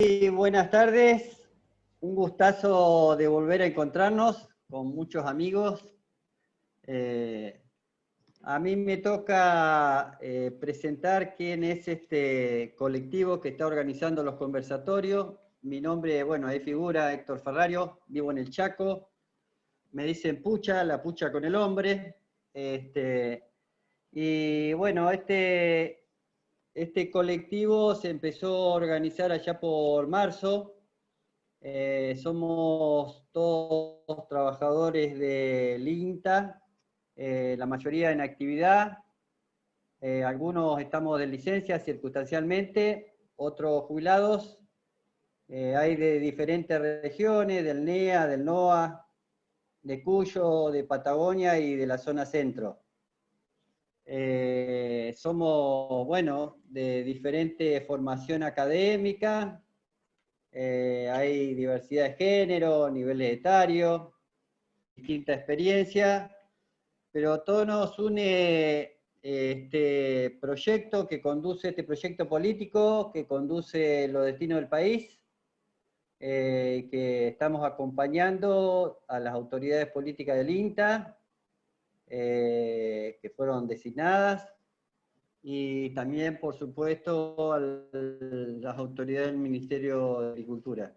Sí, buenas tardes. Un gustazo de volver a encontrarnos con muchos amigos. A mí me toca presentar quién es este colectivo que está organizando los conversatorios. Mi nombre, bueno, es figura Héctor Ferrario, vivo en el Chaco. Me dicen Pucha, la pucha con el hombre. Y bueno, este colectivo se empezó a organizar allá por marzo. Somos todos trabajadores del INTA, la mayoría en actividad, algunos estamos de licencia circunstancialmente, otros jubilados, hay de diferentes regiones, del NEA, del NOA, de Cuyo, de Patagonia y de la zona centro. Somos, bueno, de diferente formación académica, hay diversidad de género, niveles etarios, distinta experiencia, pero todo nos une este proyecto que conduce, este proyecto político que conduce los destinos del país, que estamos acompañando a las autoridades políticas del INTA, que fueron designadas, y también, por supuesto, a las autoridades del Ministerio de Agricultura.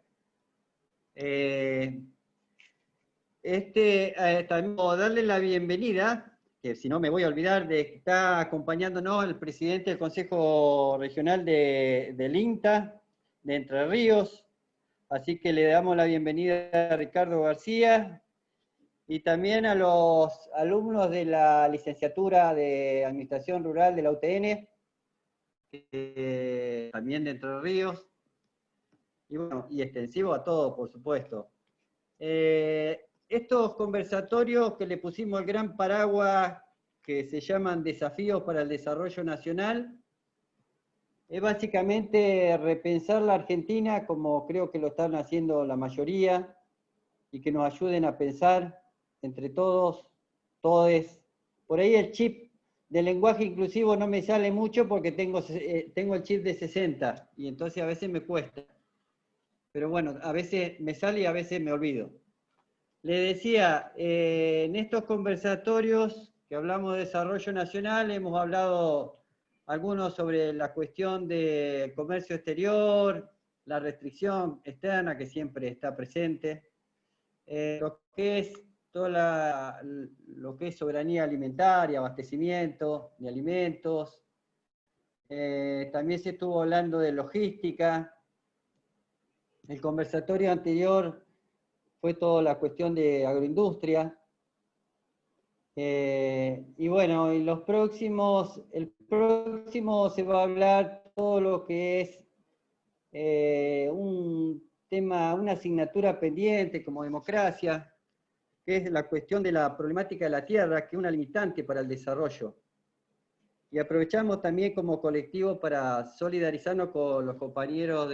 También darle la bienvenida, que si no me voy a olvidar, de que está acompañándonos el presidente del Consejo Regional del INTA, de Entre Ríos, así que le damos la bienvenida a Ricardo García, y también a los alumnos de la licenciatura de Administración Rural de la UTN, también de Entre Ríos, y bueno, y extensivo a todos, por supuesto. Estos conversatorios que le pusimos el gran paraguas que se llaman Desafíos para el Desarrollo Nacional, es básicamente repensar la Argentina como creo que lo están haciendo la mayoría, y que nos ayuden a pensar entre todos, todes. Por ahí el chip del lenguaje inclusivo no me sale mucho porque tengo el chip de 60, y entonces a veces me cuesta. Pero bueno, a veces me sale y a veces me olvido. Le decía, en estos conversatorios que hablamos de desarrollo nacional, hemos hablado algunos sobre la cuestión del comercio exterior, la restricción externa que siempre está presente, lo que es lo que es soberanía alimentaria, abastecimiento de alimentos. También se estuvo hablando de logística. El conversatorio anterior fue toda la cuestión de agroindustria. Y bueno, el próximo se va a hablar todo lo que es un tema, una asignatura pendiente como democracia, que es la cuestión de la problemática de la tierra, que es una limitante para el desarrollo. Y aprovechamos también como colectivo para solidarizarnos con los compañeros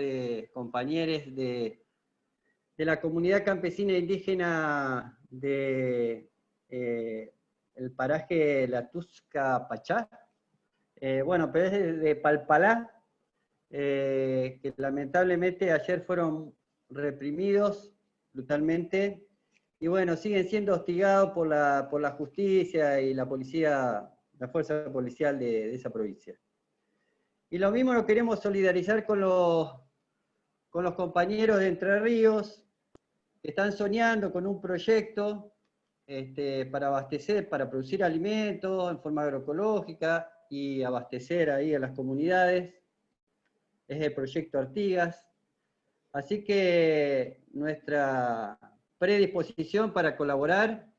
compañeros de la comunidad campesina e indígena de el paraje La Tusca Pachá, bueno, pero es de Palpalá, que lamentablemente ayer fueron reprimidos brutalmente, y bueno, siguen siendo hostigados por la justicia y la policía, la fuerza policial de esa provincia. Y lo mismo lo queremos solidarizar con los compañeros de Entre Ríos, que están soñando con un proyecto para abastecer, para producir alimentos en forma agroecológica y abastecer ahí a las comunidades. Es el proyecto Artigas. Así que nuestra predisposición para colaborar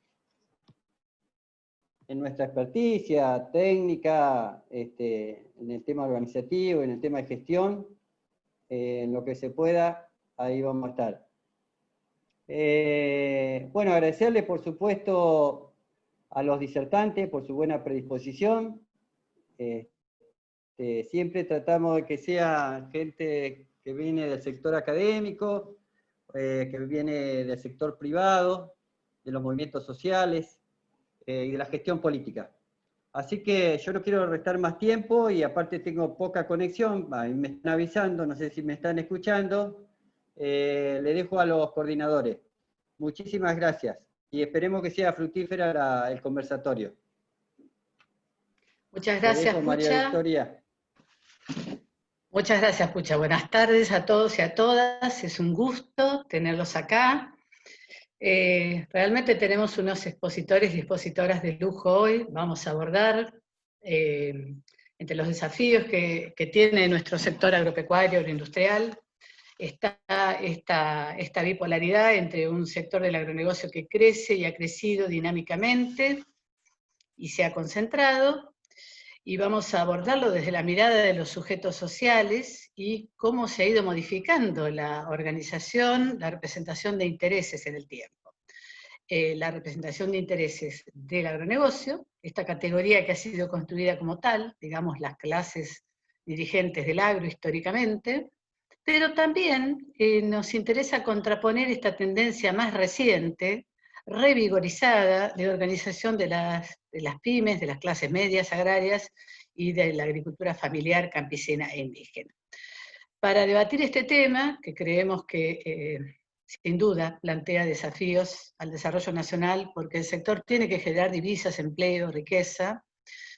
en nuestra experticia técnica, en el tema organizativo, en el tema de gestión, en lo que se pueda, ahí vamos a estar. Bueno, agradecerle por supuesto a los disertantes por su buena predisposición. Siempre tratamos de que sea gente que viene del sector académico, que viene del sector privado, de los movimientos sociales y de la gestión política. Así que yo no quiero restar más tiempo y aparte tengo poca conexión, ahí me están avisando, no sé si me están escuchando. Le dejo a los coordinadores. Muchísimas gracias y esperemos que sea fructífera el conversatorio. Muchas Te gracias, dejo, María Pucha. Victoria. Muchas gracias, Pucha. Buenas tardes a todos y a todas. Es un gusto tenerlos acá. Realmente tenemos unos expositores y expositoras de lujo hoy. Vamos a abordar entre los desafíos que tiene nuestro sector agropecuario, agroindustrial, está esta bipolaridad entre un sector del agronegocio que crece y ha crecido dinámicamente y se ha concentrado, y vamos a abordarlo desde la mirada de los sujetos sociales y cómo se ha ido modificando la organización, la representación de intereses en el tiempo. La representación de intereses del agronegocio, esta categoría que ha sido construida como tal, digamos las clases dirigentes del agro históricamente, pero también nos interesa contraponer esta tendencia más reciente, revigorizada, de organización de las pymes, de las clases medias agrarias y de la agricultura familiar, campesina e indígena. Para debatir este tema, que creemos que sin duda plantea desafíos al desarrollo nacional, porque el sector tiene que generar divisas, empleo, riqueza,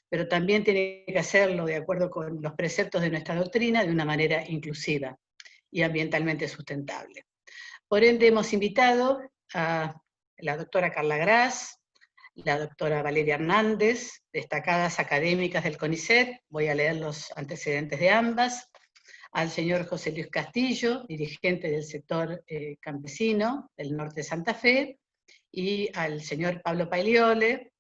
pero también tiene que hacerlo de acuerdo con los preceptos de nuestra doctrina de una manera inclusiva y ambientalmente sustentable. Por ende, hemos invitado a la doctora Carla Gras, la doctora Valeria Hernández, destacadas académicas del CONICET, voy a leer los antecedentes de ambas, al señor José Luis Castillo, dirigente del sector campesino del norte de Santa Fe, y al señor Pablo Pagliole,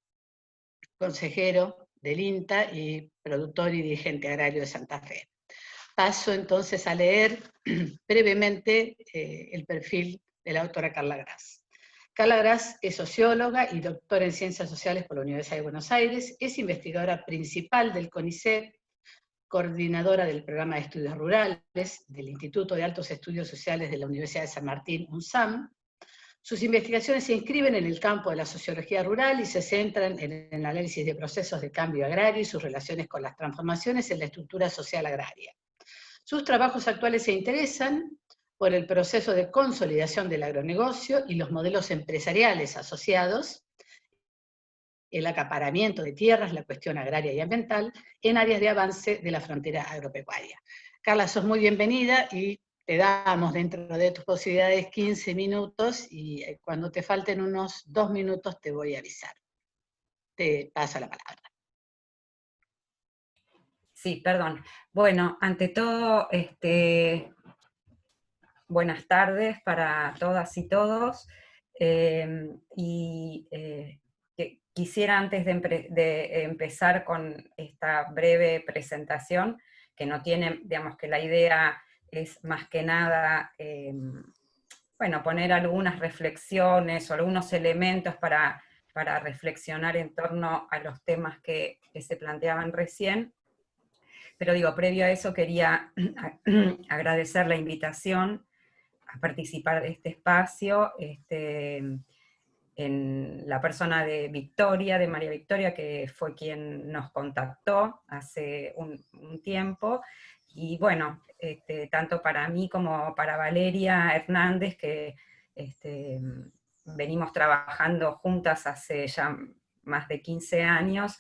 consejero del INTA y productor y dirigente agrario de Santa Fe. Paso entonces a leer brevemente el perfil de la doctora Carla Gras. Carla Gras es socióloga y doctora en Ciencias Sociales por la Universidad de Buenos Aires, es investigadora principal del CONICET, coordinadora del Programa de Estudios Rurales del Instituto de Altos Estudios Sociales de la Universidad de San Martín, UNSAM. Sus investigaciones se inscriben en el campo de la sociología rural y se centran en el análisis de procesos de cambio agrario y sus relaciones con las transformaciones en la estructura social agraria. Sus trabajos actuales se interesan por el proceso de consolidación del agronegocio y los modelos empresariales asociados, el acaparamiento de tierras, la cuestión agraria y ambiental, en áreas de avance de la frontera agropecuaria. Carla, sos muy bienvenida y te damos dentro de tus posibilidades 15 minutos y cuando te falten unos 2 minutos te voy a avisar. Te paso la palabra. Sí, perdón. Bueno, ante todo, buenas tardes para todas y todos. Quisiera antes de empezar con esta breve presentación, que no tiene, digamos que la idea es más que nada, bueno, poner algunas reflexiones o algunos elementos para reflexionar en torno a los temas que se planteaban recién. Pero digo, previo a eso quería agradecer la invitación a participar de este espacio, en la persona de Victoria, de María Victoria, que fue quien nos contactó hace un tiempo, y bueno, tanto para mí como para Valeria Hernández, que venimos trabajando juntas hace ya más de 15 años,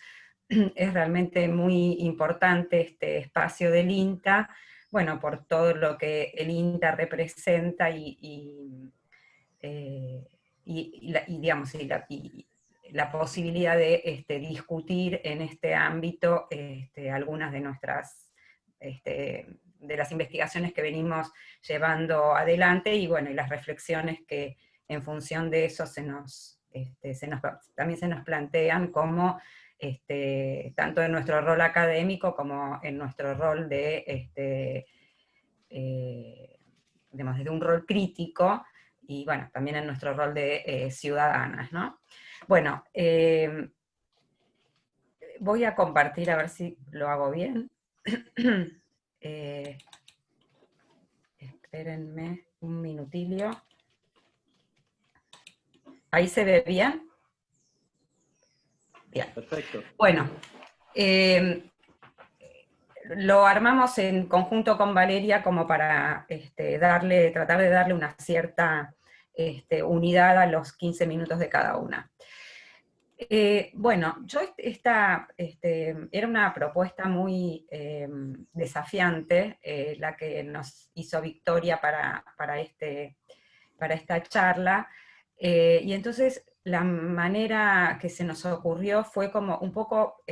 es realmente muy importante este espacio del INTA, bueno, por todo lo que el INTA representa la posibilidad de discutir en este ámbito algunas de nuestras, de las investigaciones que venimos llevando adelante, y bueno, y las reflexiones que en función de eso también se nos plantean como tanto en nuestro rol académico como en nuestro rol de, digamos, desde un rol crítico, y bueno, también en nuestro rol de ciudadanas, ¿no? Bueno, voy a compartir a ver si lo hago bien. Espérenme un minutilio. ¿Ahí se ve bien? Bien. Perfecto. Bueno, Lo armamos en conjunto con Valeria como para tratar de darle una cierta unidad a los 15 minutos de cada una. Bueno, era una propuesta muy desafiante, la que nos hizo Victoria para esta charla, y entonces la manera que se nos ocurrió fue como un poco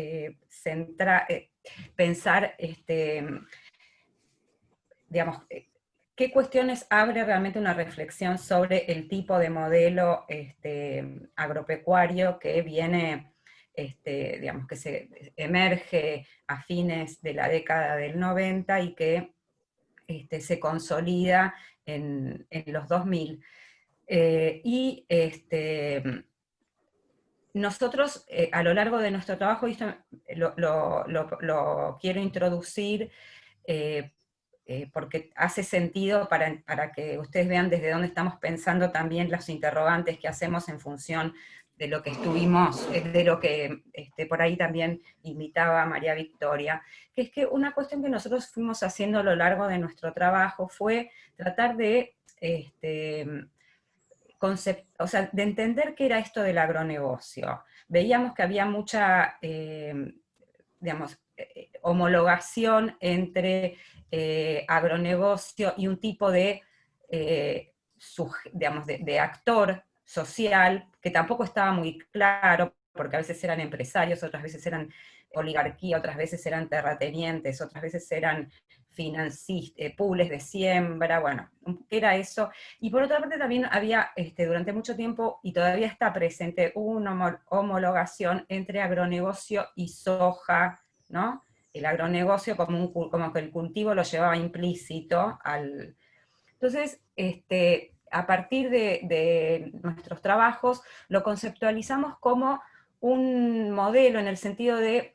pensar, digamos, qué cuestiones abre realmente una reflexión sobre el tipo de modelo agropecuario que viene, digamos, que se emerge a fines de la década del 90 y que se consolida en los 2000. Nosotros, a lo largo de nuestro trabajo, y esto lo quiero introducir, porque hace sentido para que ustedes vean desde dónde estamos pensando también los interrogantes que hacemos en función de lo que estuvimos, de lo que por ahí también invitaba María Victoria, que es que una cuestión que nosotros fuimos haciendo a lo largo de nuestro trabajo fue tratar de, de entender qué era esto del agronegocio. Veíamos que había mucha, digamos, homologación entre agronegocio y un tipo de, digamos, de actor social, que tampoco estaba muy claro, porque a veces eran empresarios, otras veces eran oligarquía, otras veces eran terratenientes, otras veces eran pools de siembra, bueno, ¿qué era eso? Y por otra parte también había, durante mucho tiempo, y todavía está presente, una homologación entre agronegocio y soja, ¿no? El agronegocio como que el cultivo lo llevaba implícito al... Entonces, a partir de nuestros trabajos, lo conceptualizamos como un modelo en el sentido de,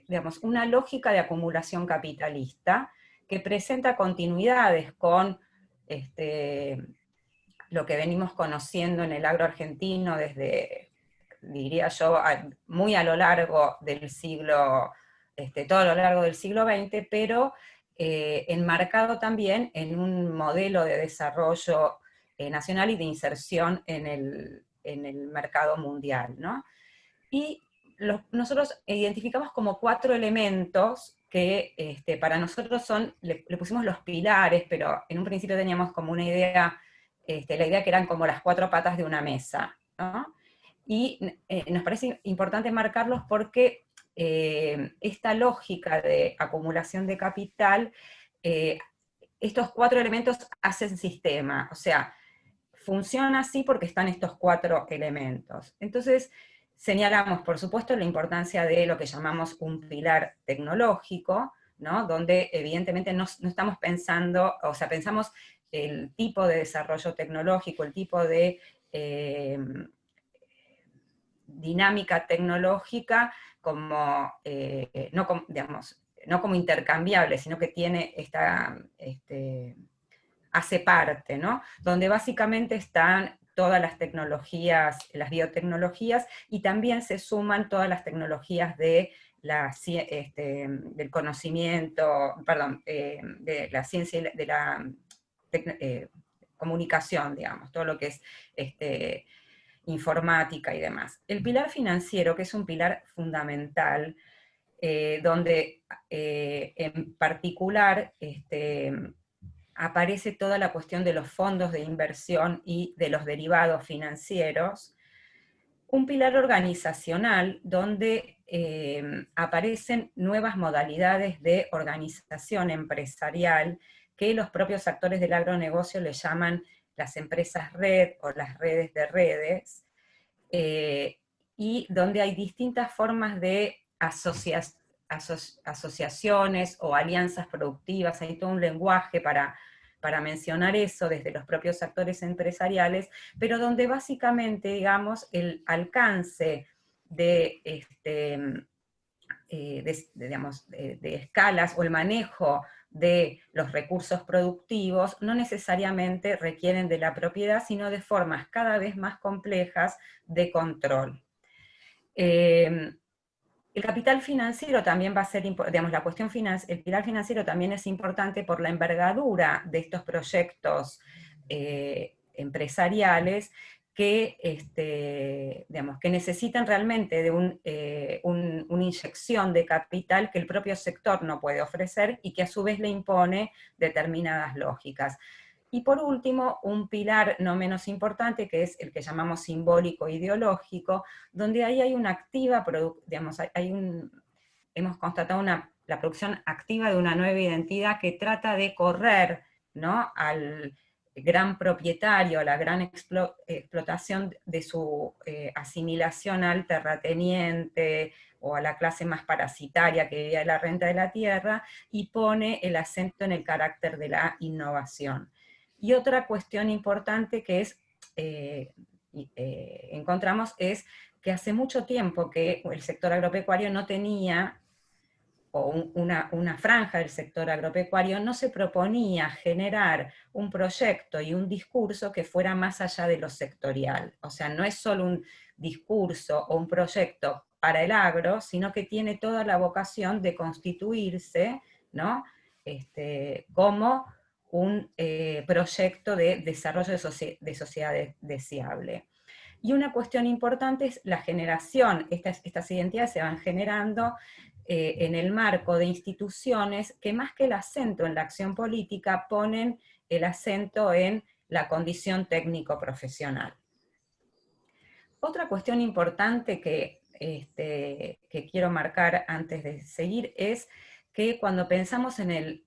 digamos, una lógica de acumulación capitalista que presenta continuidades con lo que venimos conociendo en el agro argentino desde, diría yo, muy a lo largo del siglo, todo a lo largo del siglo XX, pero enmarcado también en un modelo de desarrollo nacional y de inserción en el mercado mundial, ¿no? Y nosotros identificamos como 4 elementos que para nosotros le pusimos los pilares, pero en un principio teníamos como una idea, la idea que eran como las 4 patas de una mesa, ¿no? Y nos parece importante marcarlos porque esta lógica de acumulación de capital, estos 4 elementos hacen sistema, o sea, funciona así porque están estos 4 elementos. Entonces, señalamos, por supuesto, la importancia de lo que llamamos un pilar tecnológico, ¿no? Donde evidentemente no estamos pensando, o sea, pensamos el tipo de desarrollo tecnológico, el tipo de dinámica tecnológica como, digamos, no como intercambiable, sino que tiene hace parte, ¿no? Donde básicamente están todas las tecnologías, las biotecnologías, y también se suman todas las tecnologías de del conocimiento, perdón, de la ciencia y de la comunicación, digamos, todo lo que es informática y demás. El pilar financiero, que es un pilar fundamental, donde en particular aparece toda la cuestión de los fondos de inversión y de los derivados financieros, un pilar organizacional donde aparecen nuevas modalidades de organización empresarial que los propios actores del agronegocio le llaman las empresas red o las redes de redes, y donde hay distintas formas de asociaciones o alianzas productivas, hay todo un lenguaje para mencionar eso desde los propios actores empresariales, pero donde básicamente, digamos, el alcance de de escalas o el manejo de los recursos productivos no necesariamente requieren de la propiedad, sino de formas cada vez más complejas de control. El capital financiero también va a ser, digamos, el pilar financiero también es importante por la envergadura de estos proyectos empresariales que, digamos, que necesitan realmente de una inyección de capital que el propio sector no puede ofrecer y que a su vez le impone determinadas lógicas. Y por último, un pilar no menos importante, que es el que llamamos simbólico ideológico, donde ahí hay una activa, digamos, hemos constatado la producción activa de una nueva identidad que trata de correr, ¿no?, al gran propietario, a la gran explotación de su asimilación al terrateniente o a la clase más parasitaria que vivía de la renta de la tierra, y pone el acento en el carácter de la innovación. Y otra cuestión importante que encontramos es que hace mucho tiempo que el sector agropecuario no tenía, o una franja del sector agropecuario no se proponía generar un proyecto y un discurso que fuera más allá de lo sectorial. O sea, no es solo un discurso o un proyecto para el agro, sino que tiene toda la vocación de constituirse, ¿no?, como un proyecto de desarrollo de sociedad deseable. Y una cuestión importante es la generación. Estas identidades se van generando en el marco de instituciones que, más que el acento en la acción política, ponen el acento en la condición técnico-profesional. Otra cuestión importante que quiero marcar antes de seguir es que cuando pensamos en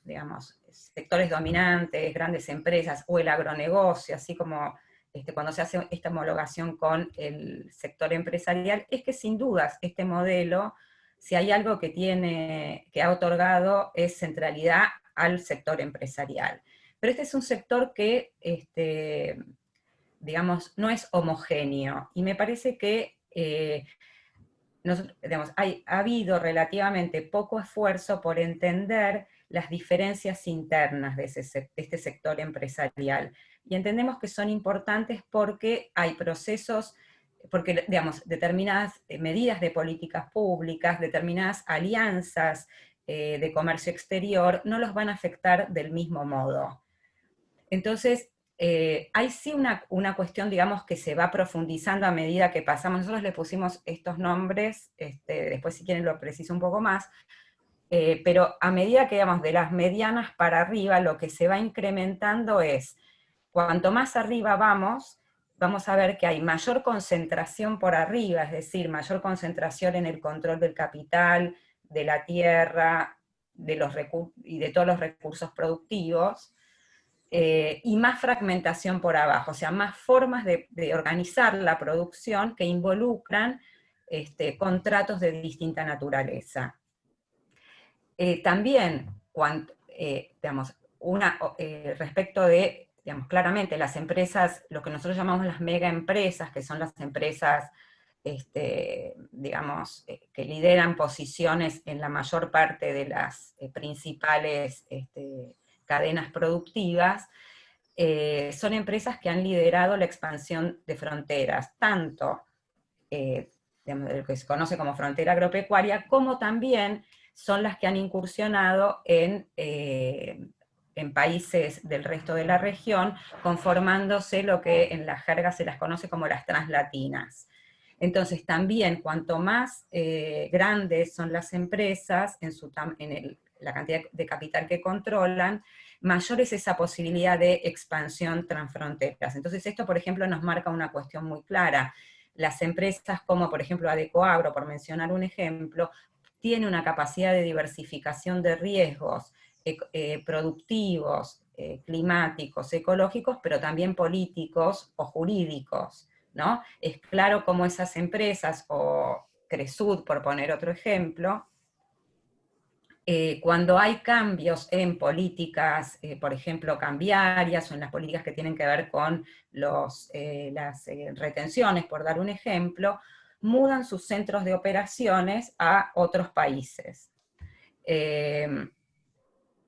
digamos, sectores dominantes, grandes empresas o el agronegocio, así como cuando se hace esta homologación con el sector empresarial, es que sin dudas este modelo, si hay algo que ha otorgado, es centralidad al sector empresarial. Pero este es un sector que, digamos, no es homogéneo, y me parece que digamos, ha habido relativamente poco esfuerzo por entender las diferencias internas de este sector empresarial. Y entendemos que son importantes porque hay procesos, porque, digamos, determinadas medidas de políticas públicas, determinadas alianzas de comercio exterior, no los van a afectar del mismo modo. Entonces, hay sí una cuestión, digamos, que se va profundizando a medida que pasamos. Nosotros le pusimos estos nombres, después si quieren lo preciso un poco más, pero a medida que, digamos, de las medianas para arriba, lo que se va incrementando es, cuanto más arriba vamos a ver que hay mayor concentración por arriba, es decir, mayor concentración en el control del capital, de la tierra, y de todos los recursos productivos, y más fragmentación por abajo, o sea, más formas de organizar la producción que involucran contratos de distinta naturaleza. También, digamos, respecto de, digamos, claramente las empresas, lo que nosotros llamamos las mega empresas, que son las empresas, digamos, que lideran posiciones en la mayor parte de las principales cadenas productivas, son empresas que han liderado la expansión de fronteras, tanto digamos, de lo que se conoce como frontera agropecuaria, como también son las que han incursionado en países del resto de la región, conformándose lo que en la jerga se las conoce como las translatinas. Entonces también, cuanto más grandes son las empresas en la cantidad de capital que controlan, mayor es esa posibilidad de expansión transfronteras. Entonces esto, por ejemplo, nos marca una cuestión muy clara. Las empresas como, por ejemplo, Adecoagro, por mencionar un ejemplo, tiene una capacidad de diversificación de riesgos productivos, climáticos, ecológicos, pero también políticos o jurídicos, ¿no? Es claro cómo esas empresas, o Cresud, por poner otro ejemplo, cuando hay cambios en políticas, por ejemplo, cambiarias, o en las políticas que tienen que ver con las retenciones, por dar un ejemplo, mudan sus centros de operaciones a otros países.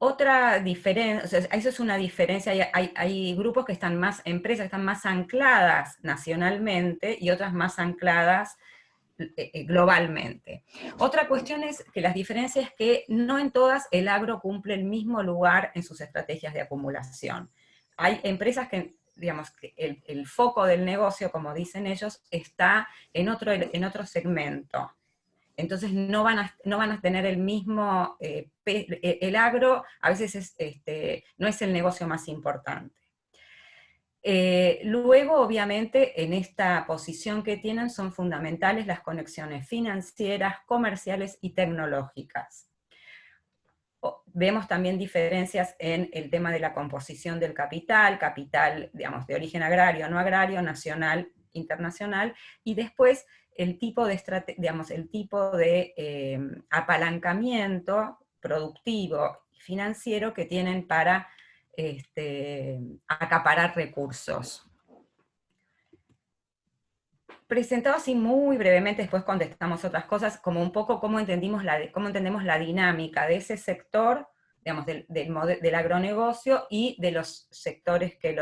Otra diferencia, o sea, eso es una diferencia, hay grupos que empresas que están más ancladas nacionalmente, y otras más ancladas globalmente. Otra cuestión es que las diferencias es que no en todas el agro cumple el mismo lugar en sus estrategias de acumulación. Hay empresas que, digamos, que el foco del negocio, como dicen ellos, está en otro segmento. Entonces no van a tener el mismo, el agro a veces no es el negocio más importante. Luego, obviamente, en esta posición que tienen son fundamentales las conexiones financieras, comerciales y tecnológicas. Vemos también diferencias en el tema de la composición del capital, digamos, de origen agrario, no agrario, nacional, internacional, y después el tipo de, apalancamiento productivo y financiero que tienen para acaparar recursos. Presentado así muy brevemente, después contestamos otras cosas, como un poco cómo entendemos la dinámica de ese sector, digamos, del agronegocio y de los sectores que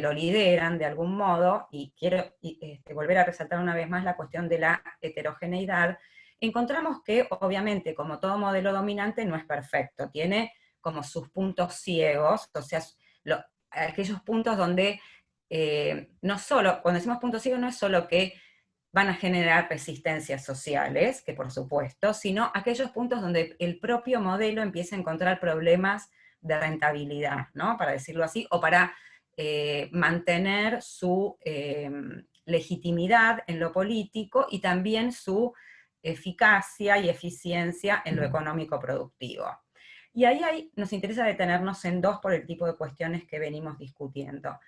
lo lideran de algún modo, y quiero volver a resaltar una vez más la cuestión de la heterogeneidad. Encontramos que, obviamente, como todo modelo dominante, no es perfecto, tiene como sus puntos ciegos, o sea, aquellos puntos donde no solo, cuando decimos puntos ciegos, no es solo que van a generar resistencias sociales, que por supuesto, sino aquellos puntos donde el propio modelo empieza a encontrar problemas de rentabilidad, ¿no? Para decirlo así, o para mantener su legitimidad en lo político y también su eficacia y eficiencia en lo económico productivo. Y ahí nos interesa detenernos en dos por el tipo de cuestiones que venimos discutiendo.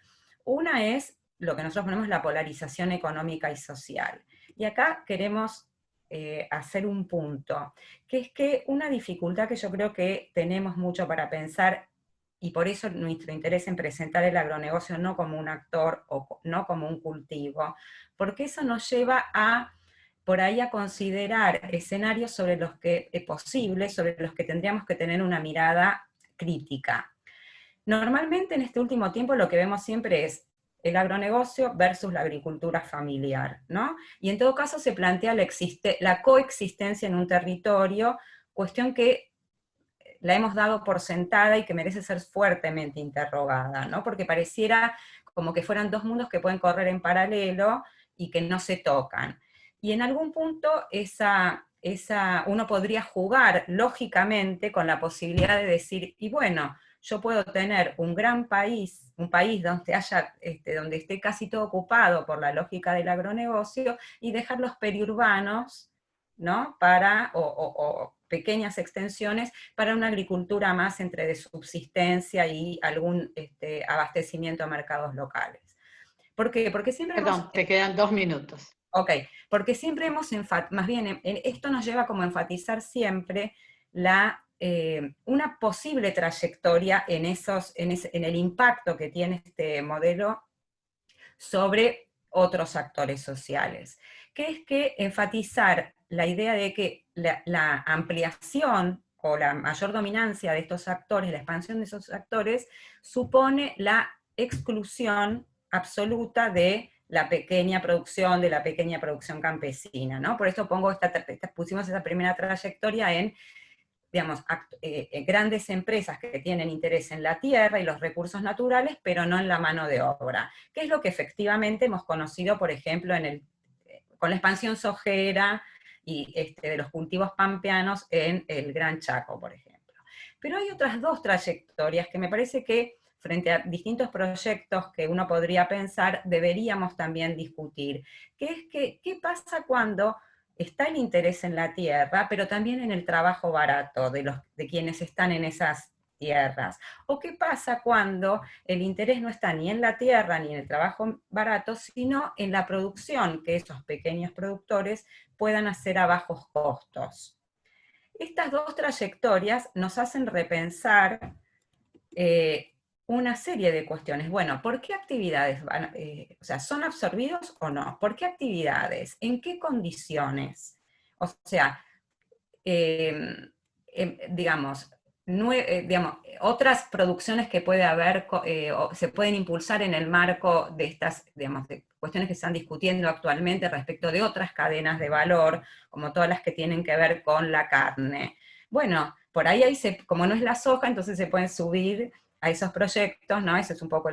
Una es lo que nosotros ponemos la polarización económica y social. Y acá queremos hacer un punto, que es que una dificultad que yo creo que tenemos mucho para pensar, y por eso nuestro interés en presentar el agronegocio no como un actor o no como un cultivo, porque eso nos lleva a, por ahí, a considerar escenarios sobre los que posibles, sobre los que tendríamos que tener una mirada crítica. Normalmente en este último tiempo lo que vemos siempre es el agronegocio versus la agricultura familiar, ¿no? Y en todo caso se plantea la coexistencia en un territorio, cuestión que la hemos dado por sentada y que merece ser fuertemente interrogada, ¿no? Porque pareciera como que fueran dos mundos que pueden correr en paralelo y que no se tocan. Y en algún punto uno podría jugar lógicamente con la posibilidad de decir, y bueno, yo puedo tener un gran país, un país donde esté casi todo ocupado por la lógica del agronegocio, y dejar los periurbanos, ¿no? O pequeñas extensiones para una agricultura más entre de subsistencia y algún abastecimiento a mercados locales. ¿Por qué? Porque siempre Perdón, te quedan 2 minutos. Ok, porque siempre más bien, esto nos lleva como a enfatizar siempre una posible trayectoria en el impacto que tiene este modelo sobre otros actores sociales, que es que enfatizar la idea de que la ampliación o la mayor dominancia de estos actores, la expansión de esos actores, supone la exclusión absoluta de la pequeña producción campesina, ¿no? Por eso pusimos esa primera trayectoria en, digamos, grandes empresas que tienen interés en la tierra y los recursos naturales, pero no en la mano de obra, que es lo que efectivamente hemos conocido, por ejemplo, con la expansión sojera y de los cultivos pampeanos en el Gran Chaco, por ejemplo. Pero hay otras dos trayectorias que me parece que, frente a distintos proyectos que uno podría pensar, deberíamos también discutir, que es ¿qué pasa cuando está el interés en la tierra, pero también en el trabajo barato de quienes están en esas tierras? ¿O qué pasa cuando el interés no está ni en la tierra ni en el trabajo barato, sino en la producción que esos pequeños productores puedan hacer a bajos costos? Estas dos trayectorias nos hacen repensar una serie de cuestiones. Bueno, ¿por qué actividades son absorbidos o no? ¿Por qué actividades? ¿En qué condiciones? O sea, digamos, digamos, otras producciones que puede haber, o se pueden impulsar en el marco de estas, digamos, de cuestiones que se están discutiendo actualmente respecto de otras cadenas de valor, como todas las que tienen que ver con la carne. Bueno, por ahí, como no es la soja, entonces se pueden subir a esos proyectos, ¿no? Ese es un poco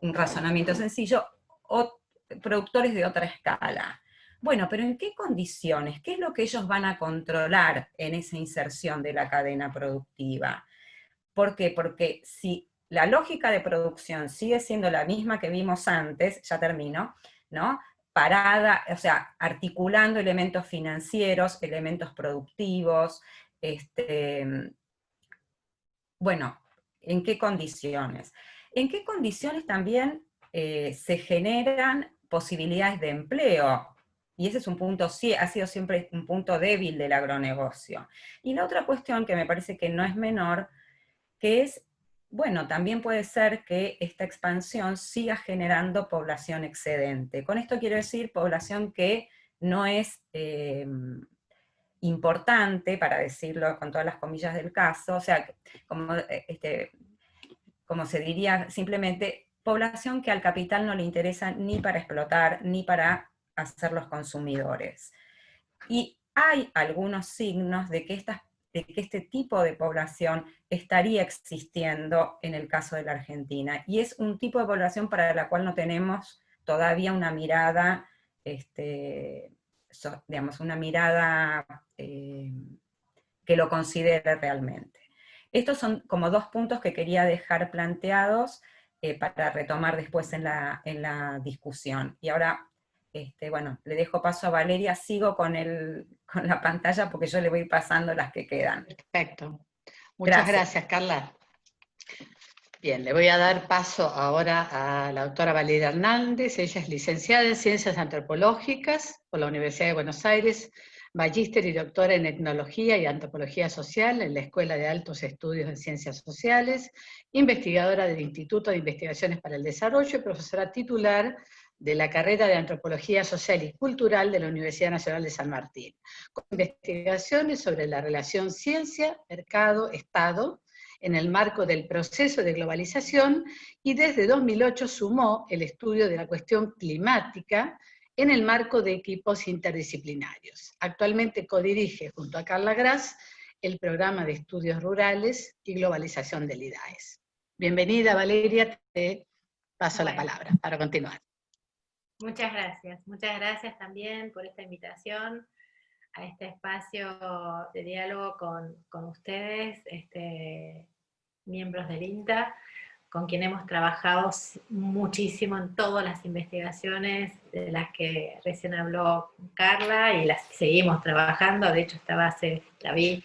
un razonamiento sencillo, o productores de otra escala. Bueno, pero ¿en qué condiciones? ¿Qué es lo que ellos van a controlar en esa inserción de la cadena productiva? ¿Por qué? Porque si la lógica de producción sigue siendo la misma que vimos antes, ya termino, ¿no? Parada, o sea, articulando elementos financieros, elementos productivos, bueno, ¿en qué condiciones? ¿En qué condiciones también se generan posibilidades de empleo? Y ese es un punto, sí, ha sido siempre un punto débil del agronegocio. Y la otra cuestión que me parece que no es menor, que es, bueno, también puede ser que esta expansión siga generando población excedente. Con esto quiero decir población que no es importante, para decirlo con todas las comillas del caso, o sea, como se diría simplemente, población que al capital no le interesa ni para explotar, ni para hacer los consumidores. Y hay algunos signos de que este tipo de población estaría existiendo en el caso de la Argentina. Y es un tipo de población para la cual no tenemos todavía una mirada, digamos, una mirada que lo considere realmente. Estos son como dos puntos que quería dejar planteados para retomar después en la discusión. Y ahora, bueno, le dejo paso a Valeria, sigo con la pantalla porque yo le voy pasando las que quedan. Perfecto. Muchas gracias, Carla. Bien, le voy a dar paso ahora a la doctora Valeria Hernández. Ella es licenciada en Ciencias Antropológicas por la Universidad de Buenos Aires, magíster y doctora en Etnología y Antropología Social en la Escuela de Altos Estudios en Ciencias Sociales, investigadora del Instituto de Investigaciones para el Desarrollo y profesora titular de la carrera de Antropología Social y Cultural de la Universidad Nacional de San Martín, con investigaciones sobre la relación ciencia, mercado, Estado, en el marco del proceso de globalización, y desde 2008 sumó el estudio de la cuestión climática en el marco de equipos interdisciplinarios. Actualmente codirige junto a Carla Gras el programa de estudios rurales y globalización del IDAES. Bienvenida, Valeria, te paso la palabra para continuar. Muchas gracias también por esta invitación a este espacio de diálogo con ustedes, miembros del INTA, con quien hemos trabajado muchísimo en todas las investigaciones de las que recién habló Carla, y las seguimos trabajando. De hecho, la vi,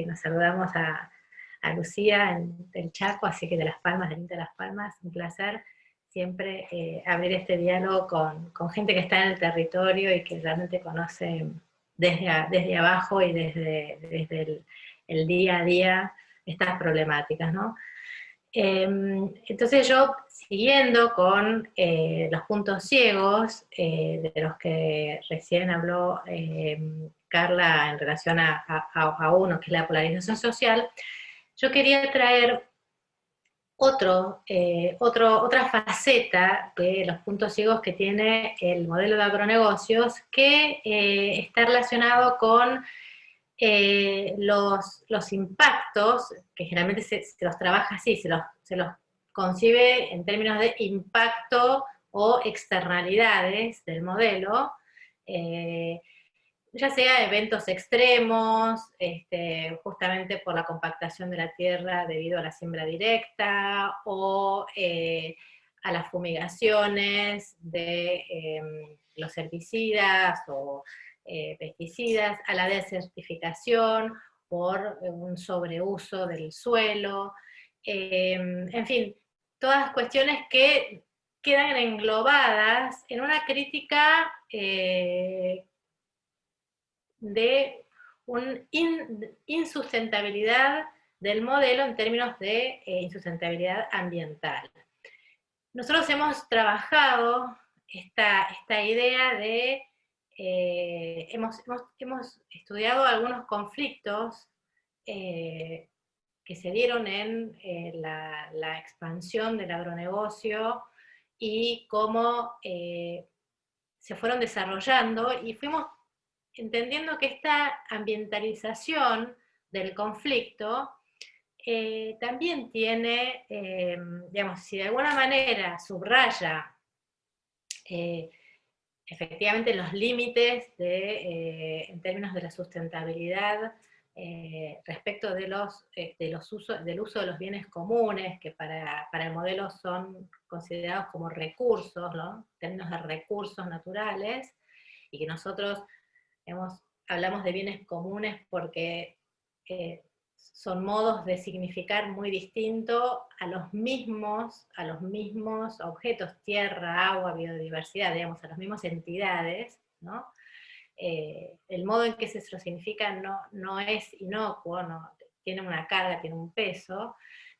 nos saludamos a Lucía del Chaco, así que de Las Palmas, del INTA de Las Palmas, un placer siempre abrir este diálogo con gente que está en el territorio y que realmente conoce desde abajo y desde el día a día estas problemáticas, ¿no? Entonces yo, siguiendo con los puntos ciegos de los que recién habló Carla en relación a uno, que es la polarización social, yo quería traer otra faceta de los puntos ciegos que tiene el modelo de agronegocios, que está relacionado con los impactos, que generalmente se los trabaja así, se los concibe en términos de impacto o externalidades del modelo, ya sea eventos extremos, justamente por la compactación de la tierra debido a la siembra directa, o a las fumigaciones de los herbicidas o pesticidas, a la desertificación por un sobreuso del suelo, en fin, todas cuestiones que quedan englobadas en una crítica de una insustentabilidad del modelo en términos de insustentabilidad ambiental. Nosotros hemos trabajado esta idea de, hemos estudiado algunos conflictos que se dieron en la expansión del agronegocio y cómo se fueron desarrollando, y fuimos entendiendo que esta ambientalización del conflicto también tiene, digamos, si de alguna manera subraya efectivamente los límites en términos de la sustentabilidad respecto del uso de los bienes comunes, que para el modelo son considerados como recursos, ¿no? En términos de recursos naturales, y que nosotros hablamos de bienes comunes porque son modos de significar muy distintos a los mismos objetos, tierra, agua, biodiversidad, digamos, a las mismas entidades, ¿no? El modo en que se lo significa no es inocuo, tiene una carga, tiene un peso.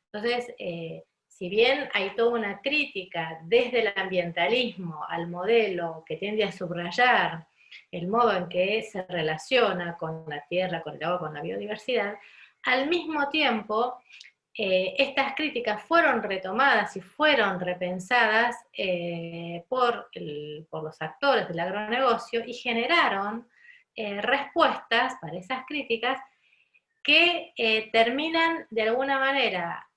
Entonces, si bien hay toda una crítica desde el ambientalismo al modelo que tiende a subrayar el modo en que se relaciona con la tierra, con el agua, con la biodiversidad, al mismo tiempo, estas críticas fueron retomadas y fueron repensadas por los actores del agronegocio y generaron respuestas para esas críticas que terminan de alguna manera,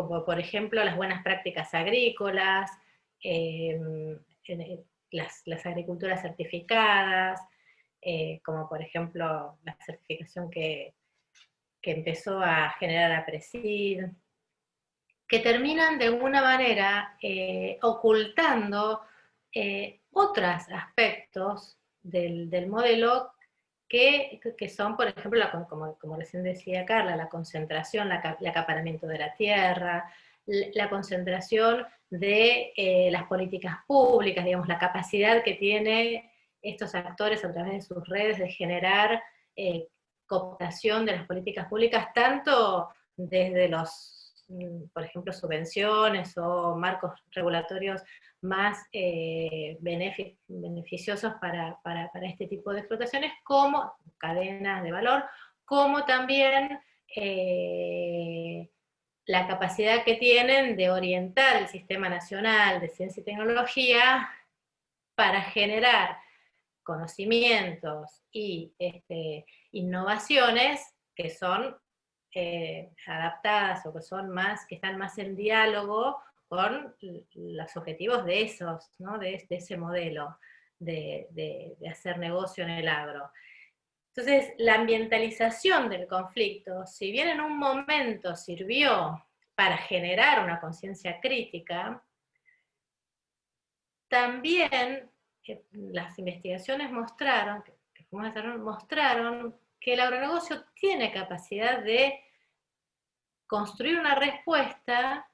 como por ejemplo las buenas prácticas agrícolas, las agriculturas certificadas, como por ejemplo la certificación que empezó a generar APRESID, que terminan de alguna manera ocultando otros aspectos del modelo que son, por ejemplo, como recién decía Carla, la concentración, el acaparamiento de la tierra, la concentración de las políticas públicas, digamos, la capacidad que tiene estos actores a través de sus redes de generar cooptación de las políticas públicas, tanto desde por ejemplo, subvenciones o marcos regulatorios más beneficiosos para este tipo de explotaciones, como cadenas de valor, como también la capacidad que tienen de orientar el Sistema Nacional de Ciencia y Tecnología para generar conocimientos y innovaciones que son adaptadas o que están más en diálogo con los objetivos de esos, ¿no? de ese modelo de hacer negocio en el agro. Entonces, la ambientalización del conflicto, si bien en un momento sirvió para generar una conciencia crítica, también las investigaciones mostraron que el agronegocio tiene capacidad de construir una respuesta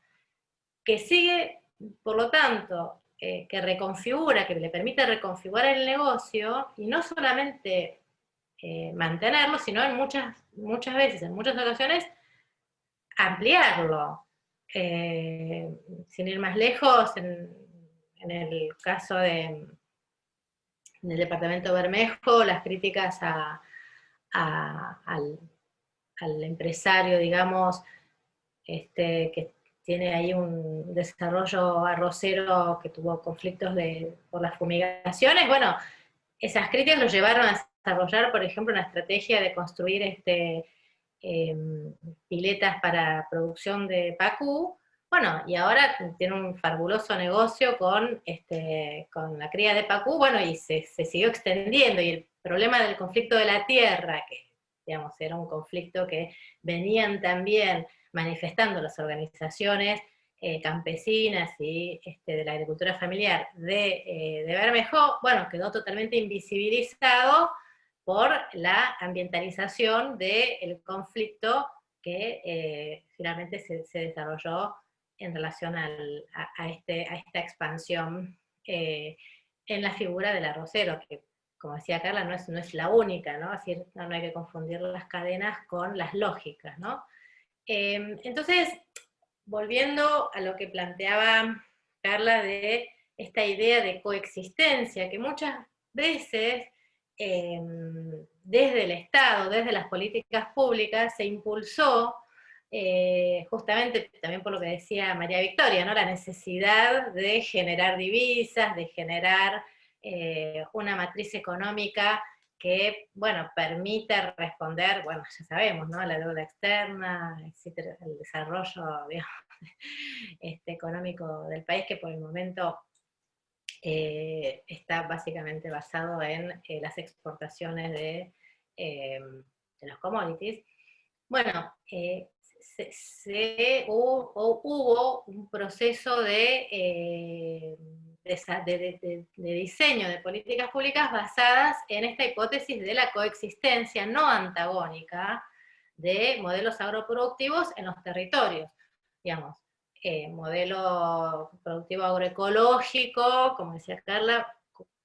que sigue, por lo tanto, que reconfigura, que le permite reconfigurar el negocio, y no solamente mantenerlo, sino en muchas veces, en muchas ocasiones, ampliarlo. Sin ir más lejos, en el caso del departamento Bermejo, las críticas al empresario, digamos, que tiene ahí un desarrollo arrocero que tuvo conflictos por las fumigaciones. Bueno, esas críticas lo llevaron a desarrollar, por ejemplo, una estrategia de construir piletas para producción de pacú. Bueno, y ahora tiene un fabuloso negocio con la cría de pacú, bueno, y se siguió extendiendo, y el problema del conflicto de la tierra, que digamos era un conflicto que venían también manifestando las organizaciones campesinas y de la agricultura familiar de Bermejo, bueno, quedó totalmente invisibilizado por la ambientalización del conflicto que finalmente se desarrolló en relación a esta expansión en la figura del arrocero, que, como decía Carla, no es la única, ¿no? Es decir, no hay que confundir las cadenas con las lógicas, ¿no? Entonces, volviendo a lo que planteaba Carla de esta idea de coexistencia, que muchas veces desde el Estado, desde las políticas públicas, se impulsó, justamente también por lo que decía María Victoria, ¿no? La necesidad de generar divisas, de generar una matriz económica que, bueno, permita responder, bueno, ya sabemos, ¿no? La deuda externa, etcétera, el desarrollo, digamos, económico del país, que por el momento está básicamente basado en las exportaciones de los commodities. Bueno, hubo un proceso de diseño de políticas públicas basadas en esta hipótesis de la coexistencia no antagónica de modelos agroproductivos en los territorios, digamos. Modelo productivo agroecológico, como decía Carla,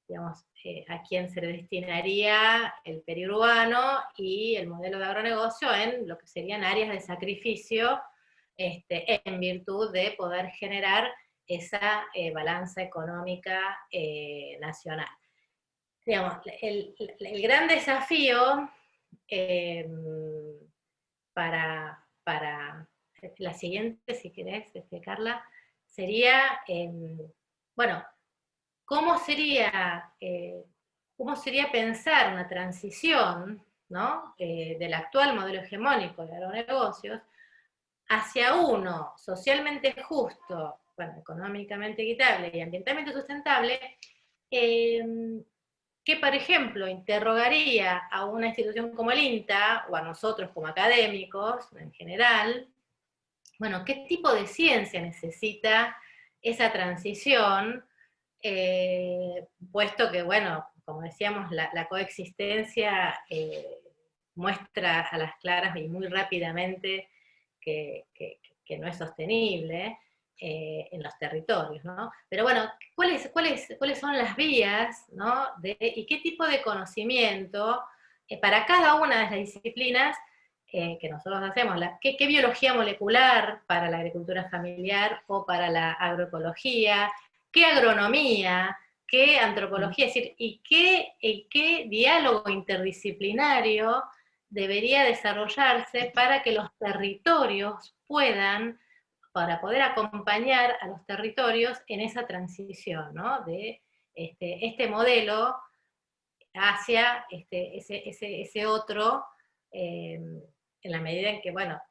digamos, a quién se le destinaría el periurbano, y el modelo de agronegocio en lo que serían áreas de sacrificio, en virtud de poder generar esa balanza económica nacional. Digamos, el gran desafío para la siguiente, si querés, Carla, sería, bueno, ¿cómo sería pensar una transición, ¿no? Del actual modelo hegemónico de agronegocios hacia uno socialmente justo, bueno, económicamente equitable y ambientalmente sustentable, que, por ejemplo, interrogaría a una institución como el INTA, o a nosotros como académicos en general, bueno, ¿qué tipo de ciencia necesita esa transición? Puesto que, bueno, como decíamos, la coexistencia muestra a las claras y muy rápidamente que no es sostenible en los territorios, ¿no? Pero bueno, ¿cuáles son las vías, ¿no? Y qué tipo de conocimiento para cada una de las disciplinas que nosotros hacemos? ¿Qué biología molecular para la agricultura familiar o para la agroecología? ¿Qué agronomía? ¿Qué antropología? Es decir, ¿y qué diálogo interdisciplinario debería desarrollarse para que los territorios para poder acompañar a los territorios en esa transición, ¿no? De este modelo hacia ese otro, en la medida en que, bueno,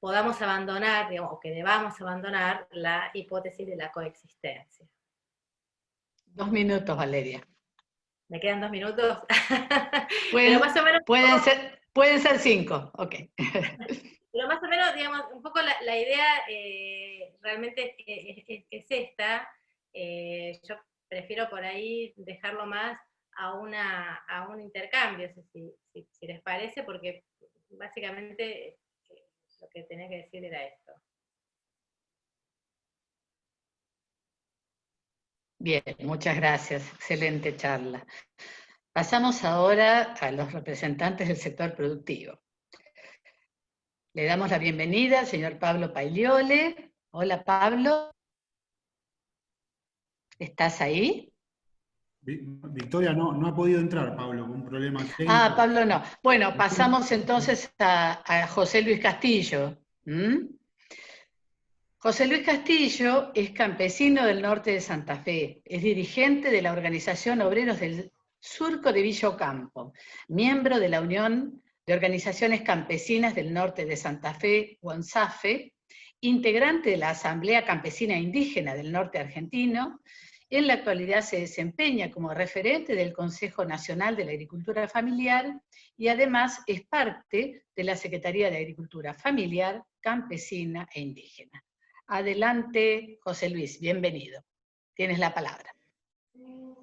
podamos abandonar, digamos, o que debamos abandonar la hipótesis de la coexistencia. 2 minutos, Valeria. ¿Me quedan 2 minutos? Pero más o menos, pueden ser 5, ok. Pero más o menos, digamos, un poco la idea realmente es esta. Yo prefiero por ahí dejarlo más a un intercambio, si les parece, porque básicamente lo que tenía que decir era esto. Bien, muchas gracias. Excelente charla. Pasamos ahora a los representantes del sector productivo. Le damos la bienvenida al señor Pablo Pagliole. Hola, Pablo. ¿Estás ahí? Victoria no ha podido entrar, Pablo, con un problema técnico. Ah, Pablo no. Bueno, pasamos entonces a José Luis Castillo. José Luis Castillo es campesino del norte de Santa Fe, es dirigente de la Organización Obreros del Surco de Villa Ocampo, miembro de la Unión de Organizaciones Campesinas del Norte de Santa Fe, UONSAFE, integrante de la Asamblea Campesina Indígena del Norte Argentino. En la actualidad se desempeña como referente del Consejo Nacional de la Agricultura Familiar y además es parte de la Secretaría de Agricultura Familiar, Campesina e Indígena. Adelante, José Luis, bienvenido. Tienes la palabra.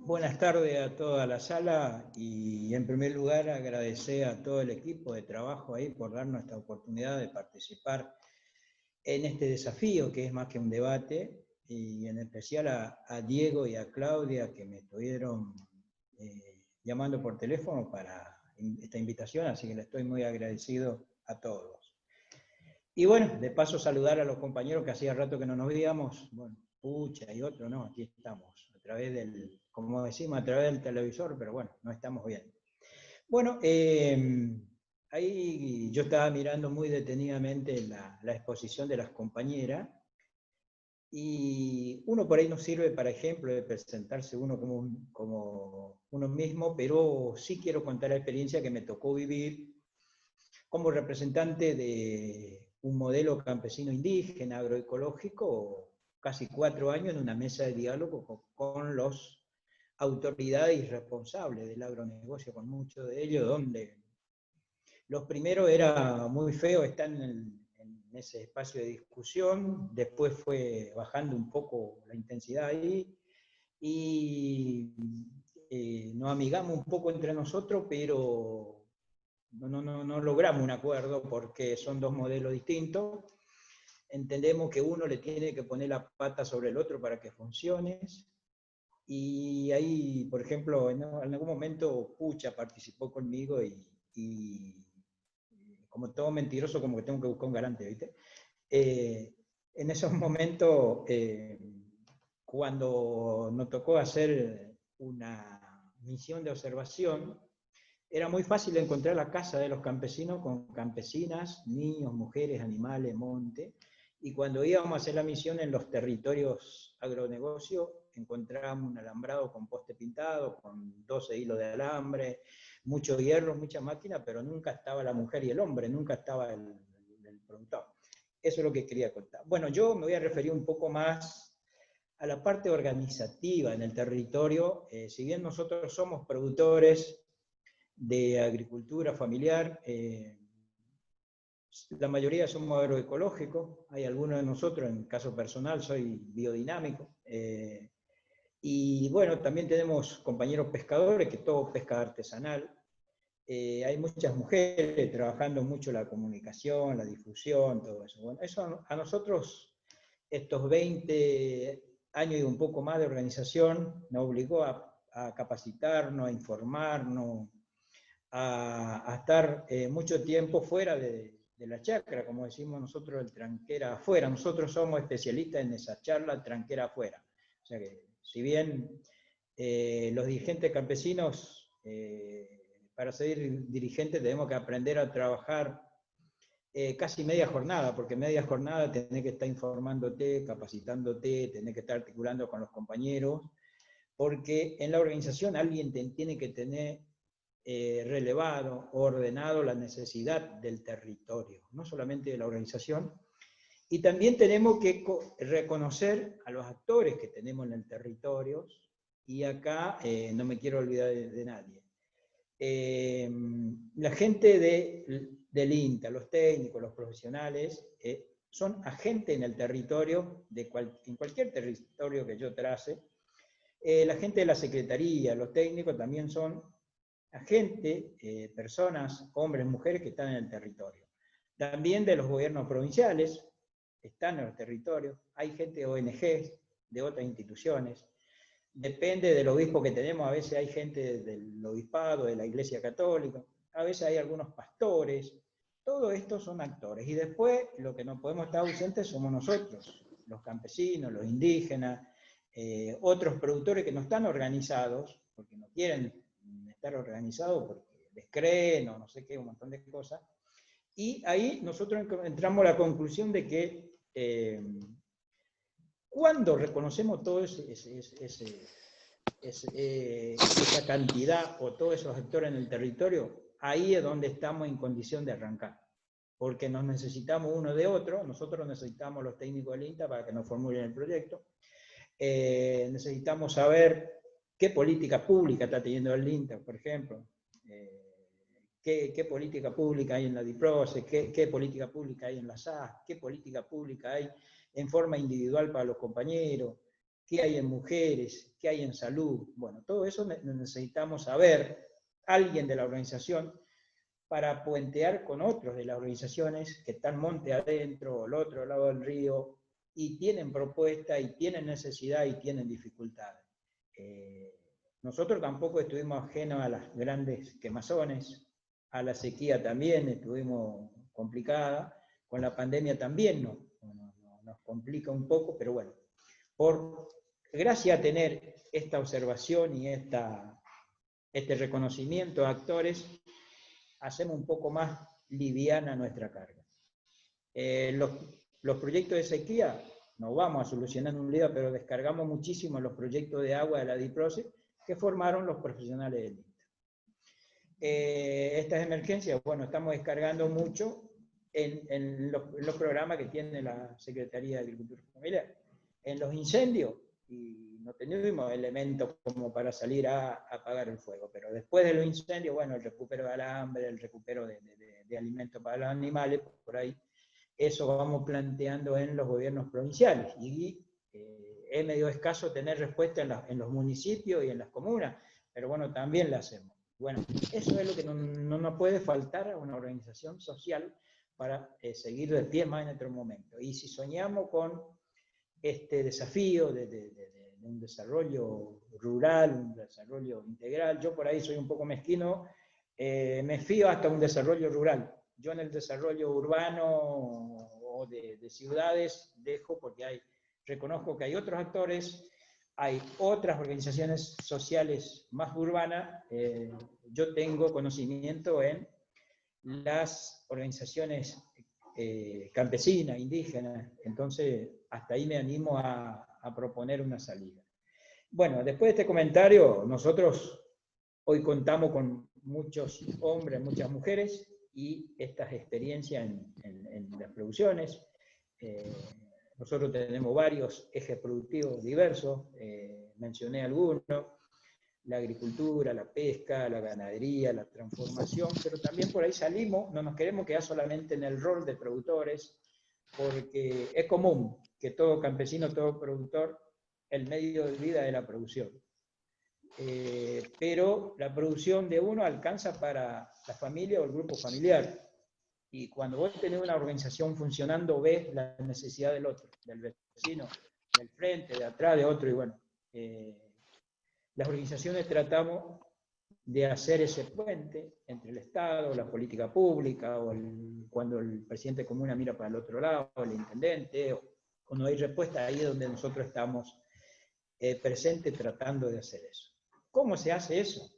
Buenas tardes a toda la sala y en primer lugar agradecer a todo el equipo de trabajo ahí por darnos esta oportunidad de participar en este desafío que es más que un debate, y en especial a Diego y a Claudia que me estuvieron llamando por teléfono para esta invitación, así que le estoy muy agradecido a todos. Y bueno, de paso saludar a los compañeros que hacía rato que no nos veíamos, bueno, Pucha y otro, no, aquí estamos través del, como decimos, a través del televisor, pero bueno, no estamos bien. Bueno, ahí yo estaba mirando muy detenidamente la exposición de las compañeras, y uno por ahí no sirve para ejemplo de presentarse uno como uno mismo, pero sí quiero contar la experiencia que me tocó vivir como representante de un modelo campesino indígena agroecológico, casi 4 años en una mesa de diálogo con los autoridades y responsables del agronegocio, con muchos de ellos, donde los primeros era muy feo estar en ese espacio de discusión, después fue bajando un poco la intensidad ahí, y nos amigamos un poco entre nosotros, pero no logramos un acuerdo porque son dos modelos distintos. Entendemos que uno le tiene que poner la pata sobre el otro para que funcione. Y ahí, por ejemplo, en algún momento Pucha participó conmigo y como todo mentiroso, como que tengo que buscar un garante, ¿viste? En esos momentos, cuando nos tocó hacer una misión de observación, era muy fácil encontrar la casa de los campesinos con campesinas, niños, mujeres, animales, monte, y cuando íbamos a hacer la misión en los territorios agronegocios, encontrábamos un alambrado con poste pintado, con 12 hilos de alambre, mucho hierro, mucha máquina, pero nunca estaba la mujer y el hombre, nunca estaba el productor. Eso es lo que quería contar. Bueno, yo me voy a referir un poco más a la parte organizativa en el territorio. Si bien nosotros somos productores de agricultura familiar, la mayoría somos agroecológicos, hay algunos de nosotros, en caso personal soy biodinámico, y bueno, también tenemos compañeros pescadores, que todo pesca artesanal. Hay muchas mujeres trabajando mucho la comunicación, la difusión, todo eso. Bueno, eso a nosotros, estos 20 años y un poco más de organización, nos obligó a capacitarnos, a informarnos, a estar mucho tiempo fuera de la chacra, como decimos nosotros, el tranquera afuera. Nosotros somos especialistas en esa charla, tranquera afuera. O sea que, si bien los dirigentes campesinos, para ser dirigentes tenemos que aprender a trabajar casi media jornada, porque media jornada tenés que estar informándote, capacitándote, tenés que estar articulando con los compañeros, porque en la organización alguien tiene que tener relevado, ordenado la necesidad del territorio, no solamente de la organización. Y también tenemos que reconocer a los actores que tenemos en el territorio, y acá no me quiero olvidar de nadie. La gente del INTA, los técnicos, los profesionales, son agentes en el territorio, en cualquier territorio que yo trace. La gente de la Secretaría, los técnicos también son agentes, personas, hombres, mujeres que están en el territorio. También de los gobiernos provinciales, están en los territorios. Hay gente de ONGs, de otras instituciones. Depende del obispo que tenemos, a veces hay gente del obispado, de la Iglesia Católica, a veces hay algunos pastores. Todo esto son actores. Y después, lo que no podemos estar ausentes somos nosotros, los campesinos, los indígenas, otros productores que no están organizados, porque no quieren estar organizados, porque les creen o no sé qué, un montón de cosas. Y ahí nosotros entramos a la conclusión de que cuando reconocemos todo esa cantidad o todos esos actores en el territorio, ahí es donde estamos en condición de arrancar. Porque nos necesitamos uno de otro, nosotros necesitamos los técnicos del INTA para que nos formulen el proyecto. Necesitamos saber qué política pública está teniendo el INTA, por ejemplo. ¿Qué política pública hay en la DIPROCE? ¿Qué política pública hay en la SAS? ¿Qué política pública hay en forma individual para los compañeros? ¿Qué hay en mujeres? ¿Qué hay en salud? Bueno, todo eso necesitamos saber, alguien de la organización, para puentear con otros de las organizaciones que están monte adentro o al otro lado del río, y tienen propuesta, y tienen necesidad, y tienen dificultades. Nosotros tampoco estuvimos ajenos a las grandes quemazones, a la sequía también estuvimos complicada, con la pandemia también nos complica un poco, pero bueno, por gracias a tener esta observación y este reconocimiento a actores, hacemos un poco más liviana nuestra carga. Los proyectos de sequía, no vamos a solucionar en un día, pero descargamos muchísimo los proyectos de agua de la DIPROCE que formaron los profesionales del INTA. Estas emergencias, bueno, estamos descargando mucho en los programas que tiene la Secretaría de Agricultura Familiar. En los incendios, y no tenemos elementos como para salir a apagar el fuego, pero después de los incendios, bueno, el recupero de alambre, el recupero de alimentos para los animales, por ahí, eso vamos planteando en los gobiernos provinciales, y es medio escaso tener respuesta en los municipios y en las comunas, pero bueno, también la hacemos. Bueno, eso es lo que no nos puede faltar a una organización social para seguir de pie más en otro momento. Y si soñamos con este desafío de un desarrollo rural, un desarrollo integral, yo por ahí soy un poco mezquino, me fío hasta un desarrollo rural. Yo en el desarrollo urbano o de ciudades dejo, porque reconozco que hay otros actores, hay otras organizaciones sociales más urbanas. Yo tengo conocimiento en las organizaciones campesinas, indígenas, entonces hasta ahí me animo a proponer una salida. Bueno, después de este comentario, nosotros hoy contamos con muchos hombres, muchas mujeres, y estas experiencias en las producciones. Nosotros tenemos varios ejes productivos diversos, mencioné algunos: la agricultura, la pesca, la ganadería, la transformación, pero también por ahí salimos, no nos queremos quedar solamente en el rol de productores, porque es común que todo campesino, todo productor, el medio de vida es la producción. Pero la producción de uno alcanza para la familia o el grupo familiar. Y cuando vos tenés una organización funcionando, ves la necesidad del otro, del vecino, del frente, de atrás, de otro. Y bueno, las organizaciones tratamos de hacer ese puente entre el Estado, la política pública, o cuando el presidente de comuna mira para el otro lado, o el intendente, o no hay respuesta, ahí es donde nosotros estamos presentes tratando de hacer eso. ¿Cómo se hace eso?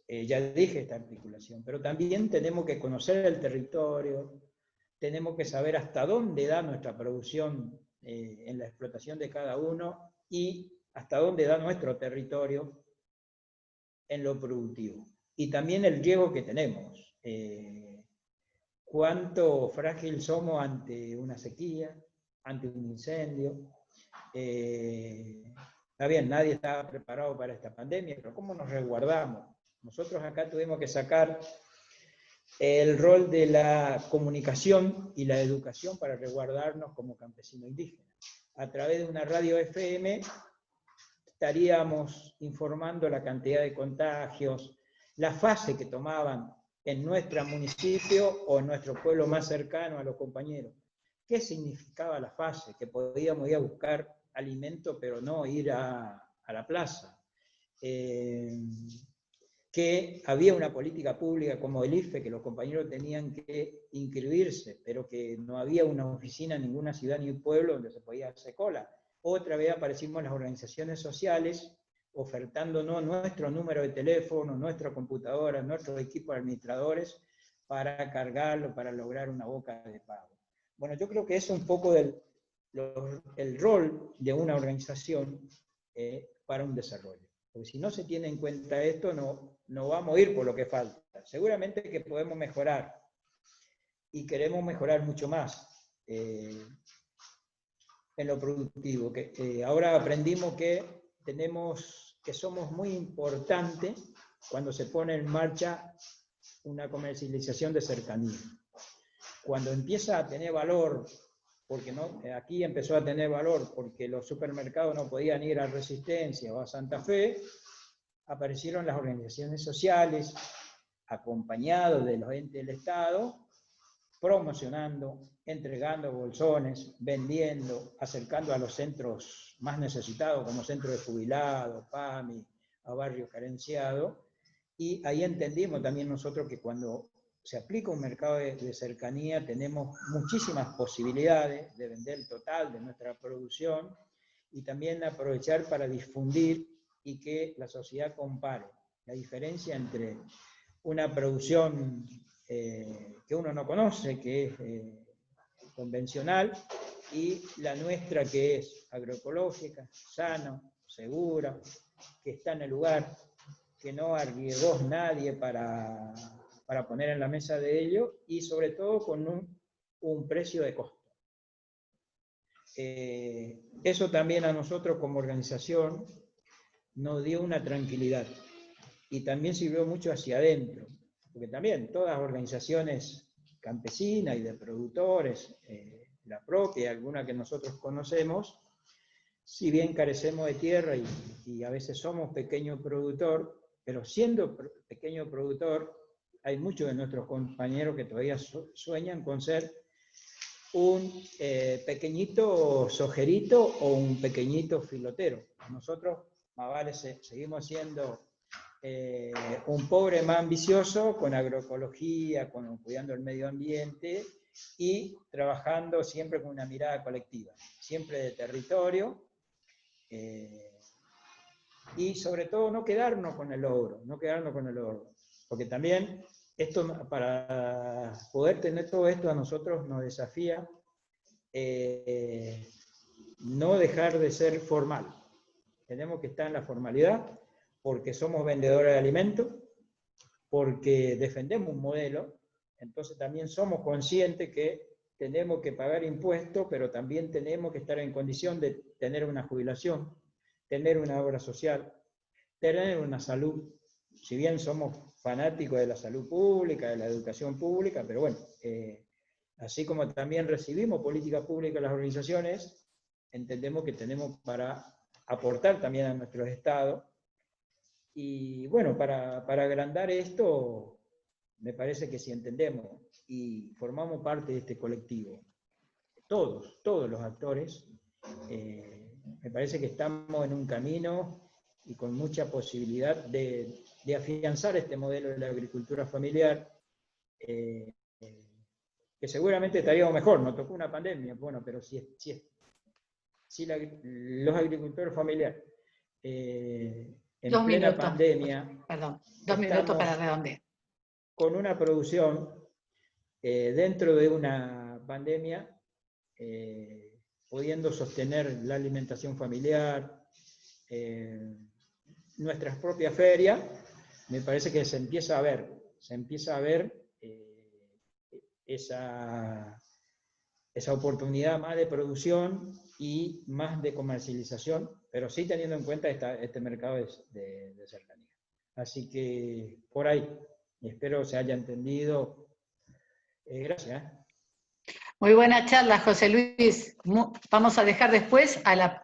Ya dije, esta articulación, pero también tenemos que conocer el territorio, tenemos que saber hasta dónde da nuestra producción en la explotación de cada uno, y hasta dónde da nuestro territorio en lo productivo. Y también el riesgo que tenemos. Cuánto frágil somos ante una sequía, ante un incendio. Está bien, nadie estaba preparado para esta pandemia, pero ¿cómo nos resguardamos? Nosotros acá tuvimos que sacar el rol de la comunicación y la educación para resguardarnos como campesinos indígenas. A través de una radio FM estaríamos informando la cantidad de contagios, la fase que tomaban en nuestro municipio o en nuestro pueblo más cercano a los compañeros. ¿Qué significaba la fase? Que podíamos ir a buscar alimento, pero no ir a la plaza. Que había una política pública como el IFE, que los compañeros tenían que inscribirse, pero que no había una oficina en ninguna ciudad ni pueblo donde se podía hacer cola. Otra vez aparecimos las organizaciones sociales ofertándonos nuestro número de teléfono, nuestra computadora, nuestros equipos administradores para cargarlo, para lograr una boca de pago. Bueno, yo creo que es un poco el rol de una organización para un desarrollo. Porque si no se tiene en cuenta esto, no vamos a ir por lo que falta. Seguramente que podemos mejorar, y queremos mejorar mucho más en lo productivo. Ahora aprendimos que somos muy importantes cuando se pone en marcha una comercialización de cercanía. Cuando empieza a tener valor, porque aquí empezó a tener valor porque los supermercados no podían ir a Resistencia o a Santa Fe, aparecieron las organizaciones sociales, acompañados de los entes del Estado, promocionando, entregando bolsones, vendiendo, acercando a los centros más necesitados, como centros de jubilados, PAMI, a barrios carenciados, y ahí entendimos también nosotros que cuando se aplica un mercado de cercanía tenemos muchísimas posibilidades de vender el total de nuestra producción, y también aprovechar para difundir y que la sociedad compare la diferencia entre una producción que uno no conoce, que es convencional, y la nuestra, que es agroecológica, sana, segura, que está en el lugar, que no arriesgó nadie para poner en la mesa de ello, y sobre todo con un precio de costo. Eso también a nosotros como organización nos dio una tranquilidad, y también sirvió mucho hacia adentro, porque también todas las organizaciones campesinas y de productores, la propia, alguna que nosotros conocemos, si bien carecemos de tierra y a veces somos pequeño productor, pero siendo pequeño productor, hay muchos de nuestros compañeros que todavía sueñan con ser un pequeñito sojerito o un pequeñito filotero. Nosotros, más vale, seguimos siendo un pobre más ambicioso, con agroecología, cuidando el medio ambiente y trabajando siempre con una mirada colectiva, siempre de territorio, y sobre todo no quedarnos con el logro, porque también esto, para poder tener todo esto, a nosotros nos desafía no dejar de ser formal. Tenemos que estar en la formalidad, porque somos vendedores de alimentos, porque defendemos un modelo, entonces también somos conscientes que tenemos que pagar impuestos, pero también tenemos que estar en condición de tener una jubilación, tener una obra social, tener una salud. Si bien somos fanáticos de la salud pública, de la educación pública, pero bueno, así como también recibimos políticas públicas en las organizaciones, entendemos que tenemos para aportar también a nuestros estados. Y bueno, para agrandar esto, me parece que si entendemos y formamos parte de este colectivo, todos los actores, me parece que estamos en un camino y con mucha posibilidad de afianzar este modelo de la agricultura familiar, que seguramente estaríamos mejor. Nos tocó una pandemia, bueno, pero si los agricultores familiares en plena pandemia, perdón, 2 minutos para redondear, con una producción dentro de una pandemia, pudiendo sostener la alimentación familiar, nuestras propias ferias, me parece que se empieza a ver esa oportunidad más de producción y más de comercialización, pero sí teniendo en cuenta este mercado de cercanía. Así que por ahí, espero se haya entendido. Gracias. Muy buena charla, José Luis. Vamos a dejar después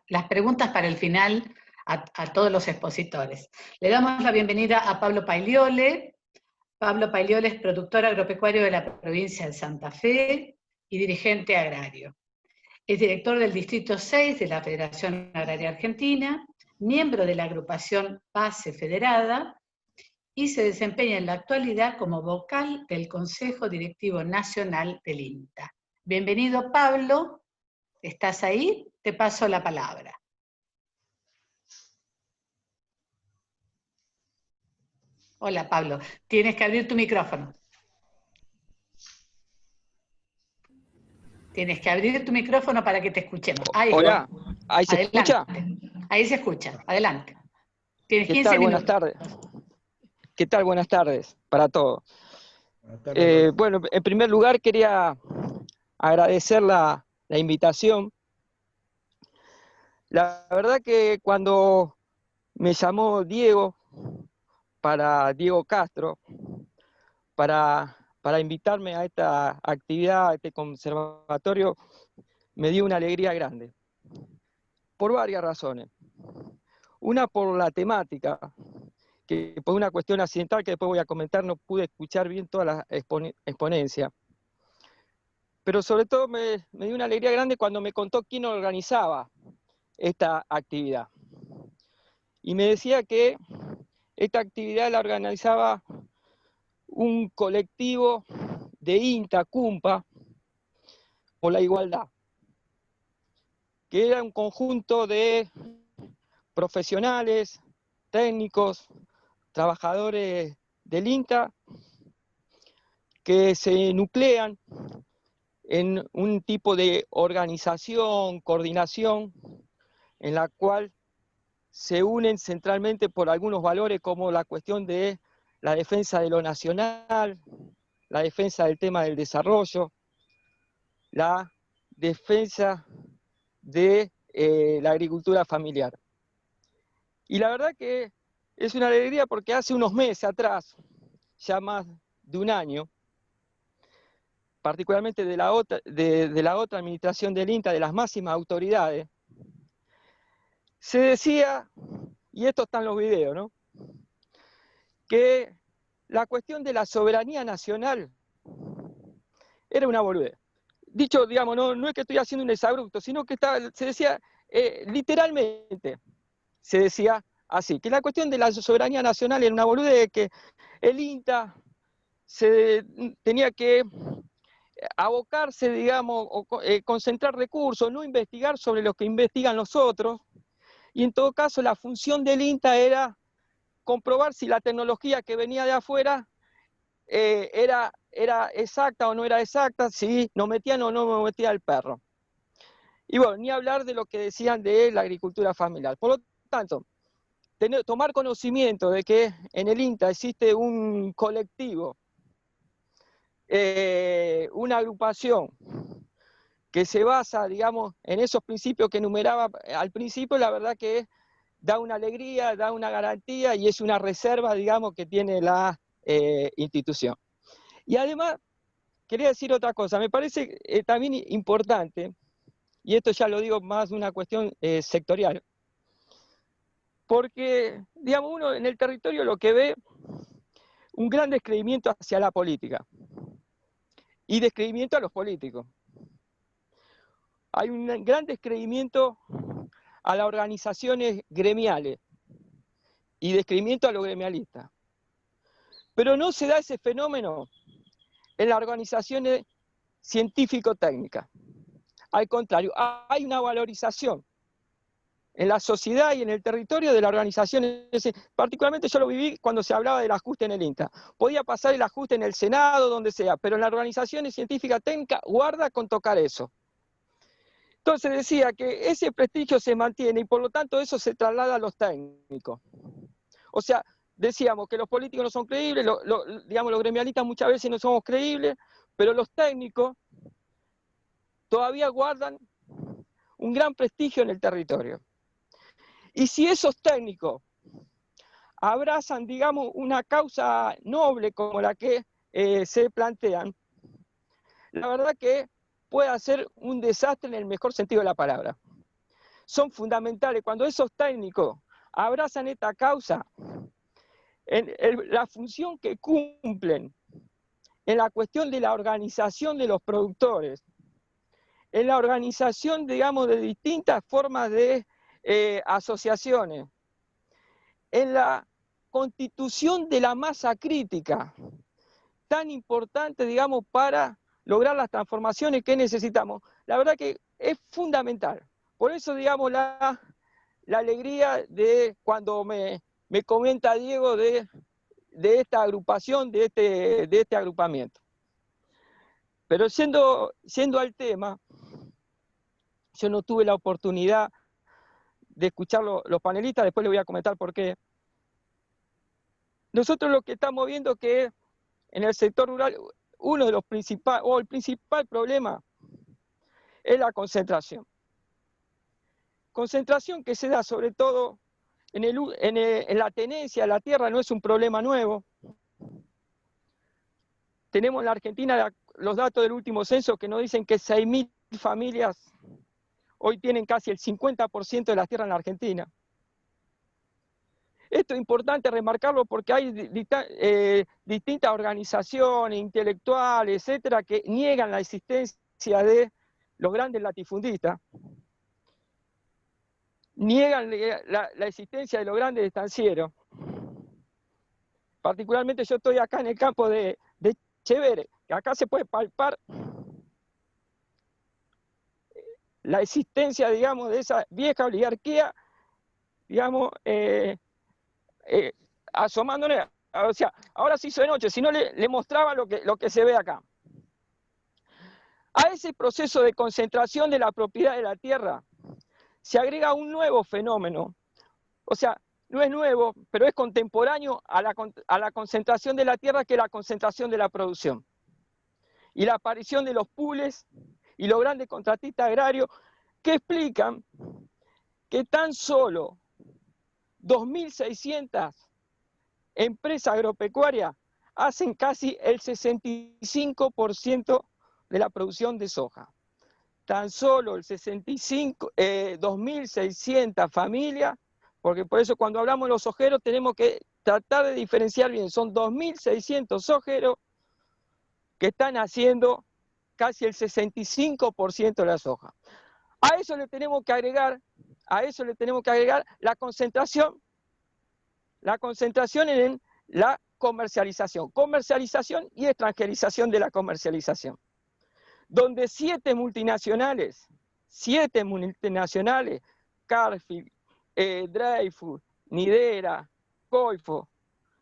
las preguntas para el final a todos los expositores. Le damos la bienvenida a Pablo Pagliole. Pablo Pagliole es productor agropecuario de la provincia de Santa Fe y dirigente agrario. Es director del Distrito 6 de la Federación Agraria Argentina, miembro de la agrupación Base Federada, y se desempeña en la actualidad como vocal del Consejo Directivo Nacional del INTA. Bienvenido, Pablo. ¿Estás ahí? Te paso la palabra. Hola, Pablo. Tienes que abrir tu micrófono. Tienes que abrir tu micrófono para que te escuchemos. Ahí, hola, ¿ahí se escucha? Ahí se escucha, adelante. Tienes 15 tal? minutos. Buenas tardes. ¿Qué tal? Buenas tardes para todos. Bueno, en primer lugar quería agradecer la invitación. La verdad que cuando me llamó Diego Castro, para invitarme a esta actividad, a este conservatorio, me dio una alegría grande, por varias razones. Una, por la temática, que por una cuestión accidental que después voy a comentar no pude escuchar bien toda la exponencia. Pero sobre todo me dio una alegría grande cuando me contó quién organizaba esta actividad. Y me decía que esta actividad la organizaba un colectivo de INTA, CUMPA, por la igualdad. que era un conjunto de profesionales, técnicos, trabajadores del INTA, que se nuclean en un tipo de organización, coordinación, en la cual se unen centralmente por algunos valores como la cuestión de la defensa de lo nacional, la defensa del tema del desarrollo, la defensa de la agricultura familiar. Y la verdad que es una alegría porque hace unos meses atrás, ya más de un año, particularmente de la otra administración del INTA, de las máximas autoridades, se decía, y esto está en los videos, ¿no?, que la cuestión de la soberanía nacional era una boludez. Dicho, digamos, no es que estoy haciendo un exabrupto, sino que se decía literalmente, se decía así, que la cuestión de la soberanía nacional era una boludez, que el INTA tenía que abocarse, digamos, o concentrar recursos, no investigar sobre lo que investigan los otros, y en todo caso la función del INTA era comprobar si la tecnología que venía de afuera era exacta o no era exacta, si nos metían o no nos metía el perro. Y bueno, ni hablar de lo que decían de la agricultura familiar. Por lo tanto, tomar conocimiento de que en el INTA existe un colectivo, una agrupación que se basa, digamos, en esos principios que enumeraba al principio, la verdad que da una alegría, da una garantía y es una reserva, digamos, que tiene la institución. Y además, quería decir otra cosa, me parece también importante, y esto ya lo digo más de una cuestión sectorial, porque, digamos, uno en el territorio lo que ve un gran descreimiento hacia la política y descreimiento a los políticos. Hay un gran descreimiento a las organizaciones gremiales y descreimiento a los gremialistas. Pero no se da ese fenómeno en las organizaciones científico-técnicas. Al contrario, hay una valorización en la sociedad y en el territorio de la organización. Particularmente yo lo viví cuando se hablaba del ajuste en el INTA. Podía pasar el ajuste en el Senado, donde sea, pero en las organizaciones científicas técnicas guarda con tocar eso. Entonces decía que ese prestigio se mantiene y por lo tanto eso se traslada a los técnicos. O sea, decíamos que los políticos no son creíbles, digamos, los gremialistas muchas veces no somos creíbles, pero los técnicos todavía guardan un gran prestigio en el territorio. Y si esos técnicos abrazan, digamos, una causa noble como la que se plantean, la verdad que puede hacer un desastre en el mejor sentido de la palabra. Son fundamentales. Cuando esos técnicos abrazan esta causa, la función que cumplen en la cuestión de la organización de los productores, en la organización, digamos, de distintas formas de asociaciones, en la constitución de la masa crítica, tan importante, digamos, para lograr las transformaciones que necesitamos. La verdad que es fundamental. Por eso, digamos, la alegría de cuando me comenta Diego de esta agrupación, de este agrupamiento. Pero siendo al tema, yo no tuve la oportunidad de escuchar los panelistas, después les voy a comentar por qué. Nosotros lo que estamos viendo que en el sector rural, uno de los principales, o el principal problema, es la concentración. Concentración que se da sobre todo en la tenencia de la tierra, no es un problema nuevo. Tenemos en la Argentina los datos del último censo que nos dicen que 6.000 familias hoy tienen casi el 50% de las tierras en la Argentina. Esto es importante remarcarlo porque hay distintas organizaciones intelectuales, etcétera, que niegan la existencia de los grandes latifundistas, niegan la existencia de los grandes estancieros. Particularmente yo estoy acá en el campo de Chevere, que acá se puede palpar la existencia, digamos, de esa vieja oligarquía, digamos, asomándole, o sea, ahora se hizo de noche, si no le mostraba lo que se ve acá. A ese proceso de concentración de la propiedad de la tierra se agrega un nuevo fenómeno, o sea, no es nuevo, pero es contemporáneo a la concentración de la tierra, que es la concentración de la producción. Y la aparición de los pools y los grandes contratistas agrarios, que explican que tan solo 2.600 empresas agropecuarias hacen casi el 65% de la producción de soja. Tan solo el 2.600 familias, porque por eso cuando hablamos de los sojeros tenemos que tratar de diferenciar bien, son 2.600 sojeros que están haciendo casi el 65% de la soja. A eso le tenemos que agregar la concentración en la comercialización y extranjerización de la comercialización, donde 7 multinacionales, Cargill, Dreyfus, Nidera, Coifo,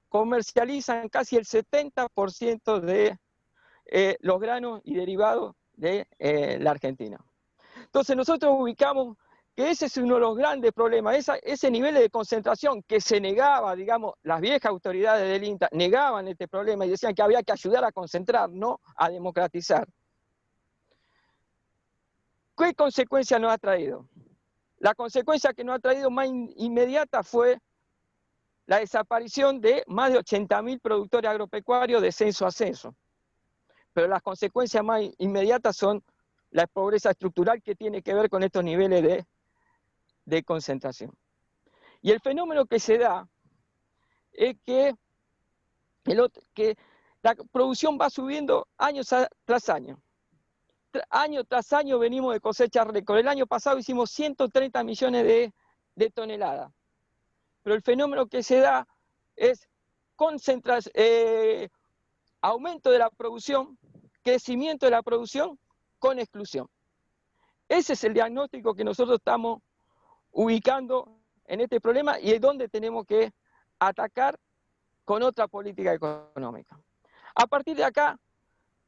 comercializan casi el 70% de los granos y derivados de la Argentina. Entonces nosotros ubicamos que ese es uno de los grandes problemas, ese nivel de concentración que se negaba, digamos, las viejas autoridades del INTA negaban este problema y decían que había que ayudar a concentrar, no a democratizar. ¿Qué consecuencia nos ha traído? La consecuencia que nos ha traído más inmediata fue la desaparición de más de 80.000 productores agropecuarios de censo a censo. Pero las consecuencias más inmediatas son la pobreza estructural, que tiene que ver con estos niveles de concentración. Y el fenómeno que se da es que la producción va subiendo año tras año. Año tras año venimos de cosecha récord. El año pasado hicimos 130 millones de toneladas. Pero el fenómeno que se da es aumento de la producción, crecimiento de la producción con exclusión. Ese es el diagnóstico que nosotros estamos ubicando en este problema y es donde tenemos que atacar con otra política económica. A partir de acá,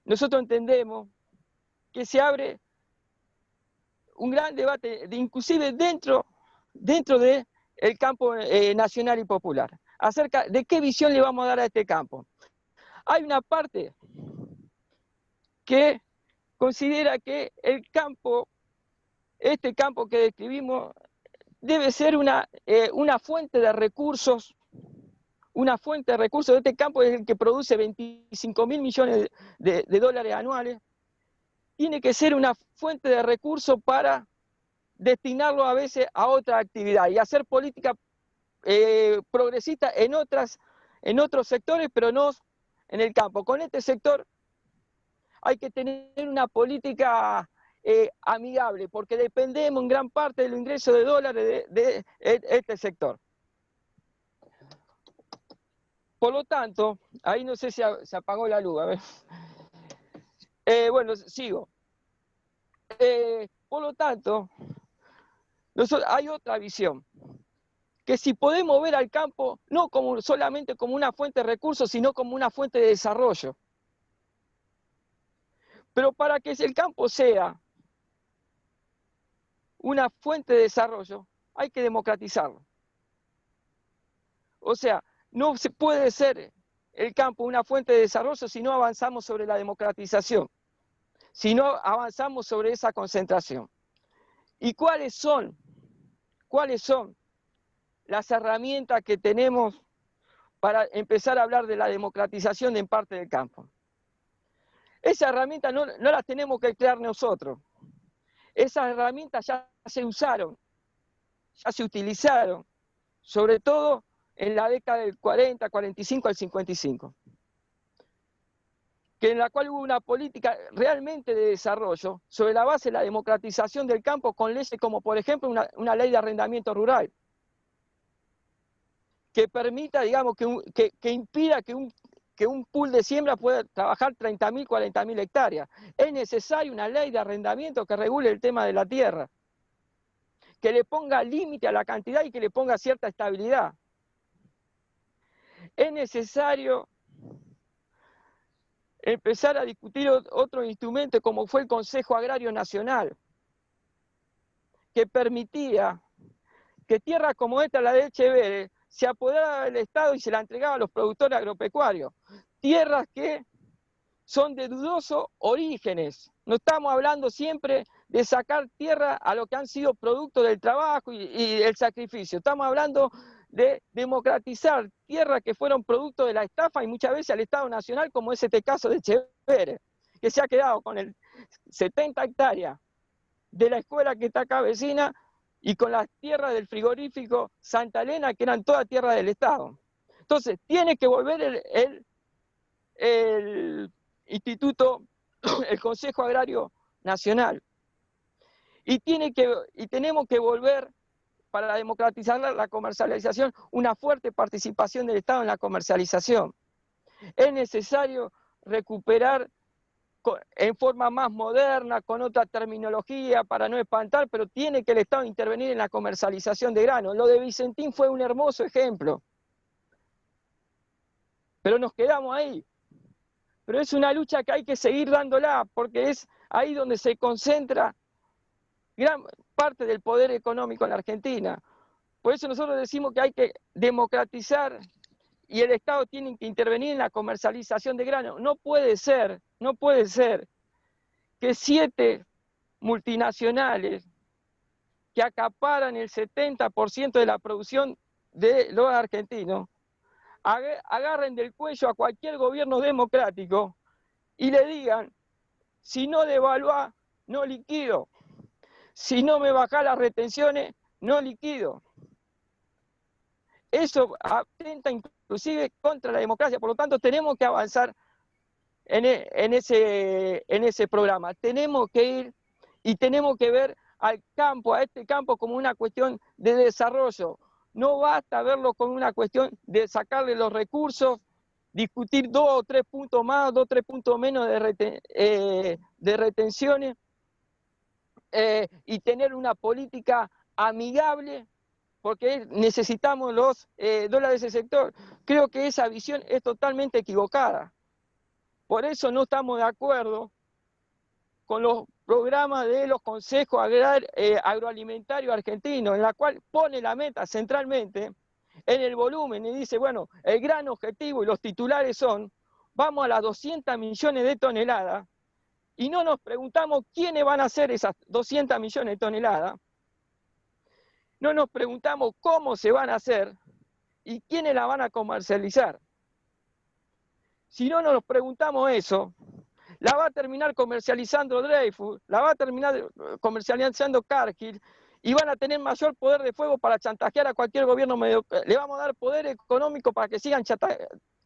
nosotros entendemos que se abre un gran debate, inclusive dentro del campo nacional y popular, acerca de qué visión le vamos a dar a este campo. Hay una parte que considera que el campo, este campo que describimos, debe ser una fuente de recursos. Una fuente de recursos de este campo es el que produce 25.000 millones de dólares anuales. Tiene que ser una fuente de recursos para destinarlo a veces a otra actividad y hacer política progresista en otros sectores, pero no en el campo. Con este sector hay que tener una política amigable, porque dependemos en gran parte del ingreso de dólares de este sector. Por lo tanto, ahí no sé si se apagó la luz, a ver. Bueno, sigo. Por lo tanto, hay otra visión, que si podemos ver al campo no solamente como una fuente de recursos, sino como una fuente de desarrollo. Pero para que el campo sea una fuente de desarrollo, hay que democratizarlo. O sea, no se puede ser el campo una fuente de desarrollo si no avanzamos sobre la democratización, si no avanzamos sobre esa concentración. ¿Y cuáles son las herramientas que tenemos para empezar a hablar de la democratización en parte del campo? Esas herramientas no las tenemos que crear nosotros. Esas herramientas ya se usaron, ya se utilizaron, sobre todo en la década del 40, 45 al 55, en la cual hubo una política realmente de desarrollo sobre la base de la democratización del campo con leyes como, por ejemplo, una ley de arrendamiento rural, que permita, digamos, que impida que que un pool de siembra pueda trabajar 30.000, 40.000 hectáreas. Es necesaria una ley de arrendamiento que regule el tema de la tierra, que le ponga límite a la cantidad y que le ponga cierta estabilidad. Es necesario empezar a discutir otro instrumento como fue el Consejo Agrario Nacional, que permitía que tierras como esta, la de Echeverre, se apoderaba del Estado y se la entregaba a los productores agropecuarios. Tierras que son de dudosos orígenes. No estamos hablando siempre de sacar tierra a lo que han sido producto del trabajo y el sacrificio. Estamos hablando de democratizar tierras que fueron producto de la estafa y muchas veces al Estado Nacional, como es este caso de Echeverre, que se ha quedado con el 70 hectáreas de la escuela que está acá vecina y con las tierras del frigorífico Santa Elena, que eran toda tierra del Estado. Entonces, tiene que volver el Instituto, el Consejo Agrario Nacional. Y tenemos que volver, para democratizar la comercialización, una fuerte participación del Estado en la comercialización. Es necesario recuperar en forma más moderna, con otra terminología, para no espantar, pero tiene que el Estado intervenir en la comercialización de grano. Lo de Vicentín fue un hermoso ejemplo. Pero nos quedamos ahí. Pero es una lucha que hay que seguir dándola, porque es ahí donde se concentra gran parte del poder económico en la Argentina. Por eso nosotros decimos que hay que democratizar y el Estado tiene que intervenir en la comercialización de grano. No puede ser que 7 multinacionales que acaparan el 70% de la producción de los argentinos agarren del cuello a cualquier gobierno democrático y le digan: si no devaluás, no liquido; si no me bajás las retenciones, no liquido. Eso atenta inclusive contra la democracia. Por lo tanto, tenemos que avanzar en ese programa. Tenemos que ir y tenemos que ver al campo, a este campo, como una cuestión de desarrollo. No basta verlo como una cuestión de sacarle los recursos, discutir 2 o 3 puntos más, 2 o 3 puntos menos de retenciones, y tener una política amigable, porque necesitamos los dólares de ese sector. Creo que esa visión es totalmente equivocada. Por eso no estamos de acuerdo con los programas de los consejos agroalimentarios argentinos, en la cual pone la meta centralmente en el volumen y dice: bueno, el gran objetivo y los titulares son: vamos a las 200 millones de toneladas, y no nos preguntamos quiénes van a hacer esas 200 millones de toneladas, no nos preguntamos cómo se van a hacer y quiénes la van a comercializar. Si no nos preguntamos eso, la va a terminar comercializando Dreyfus, la va a terminar comercializando Cargill, y van a tener mayor poder de fuego para chantajear a cualquier gobierno le vamos a dar poder económico para que sigan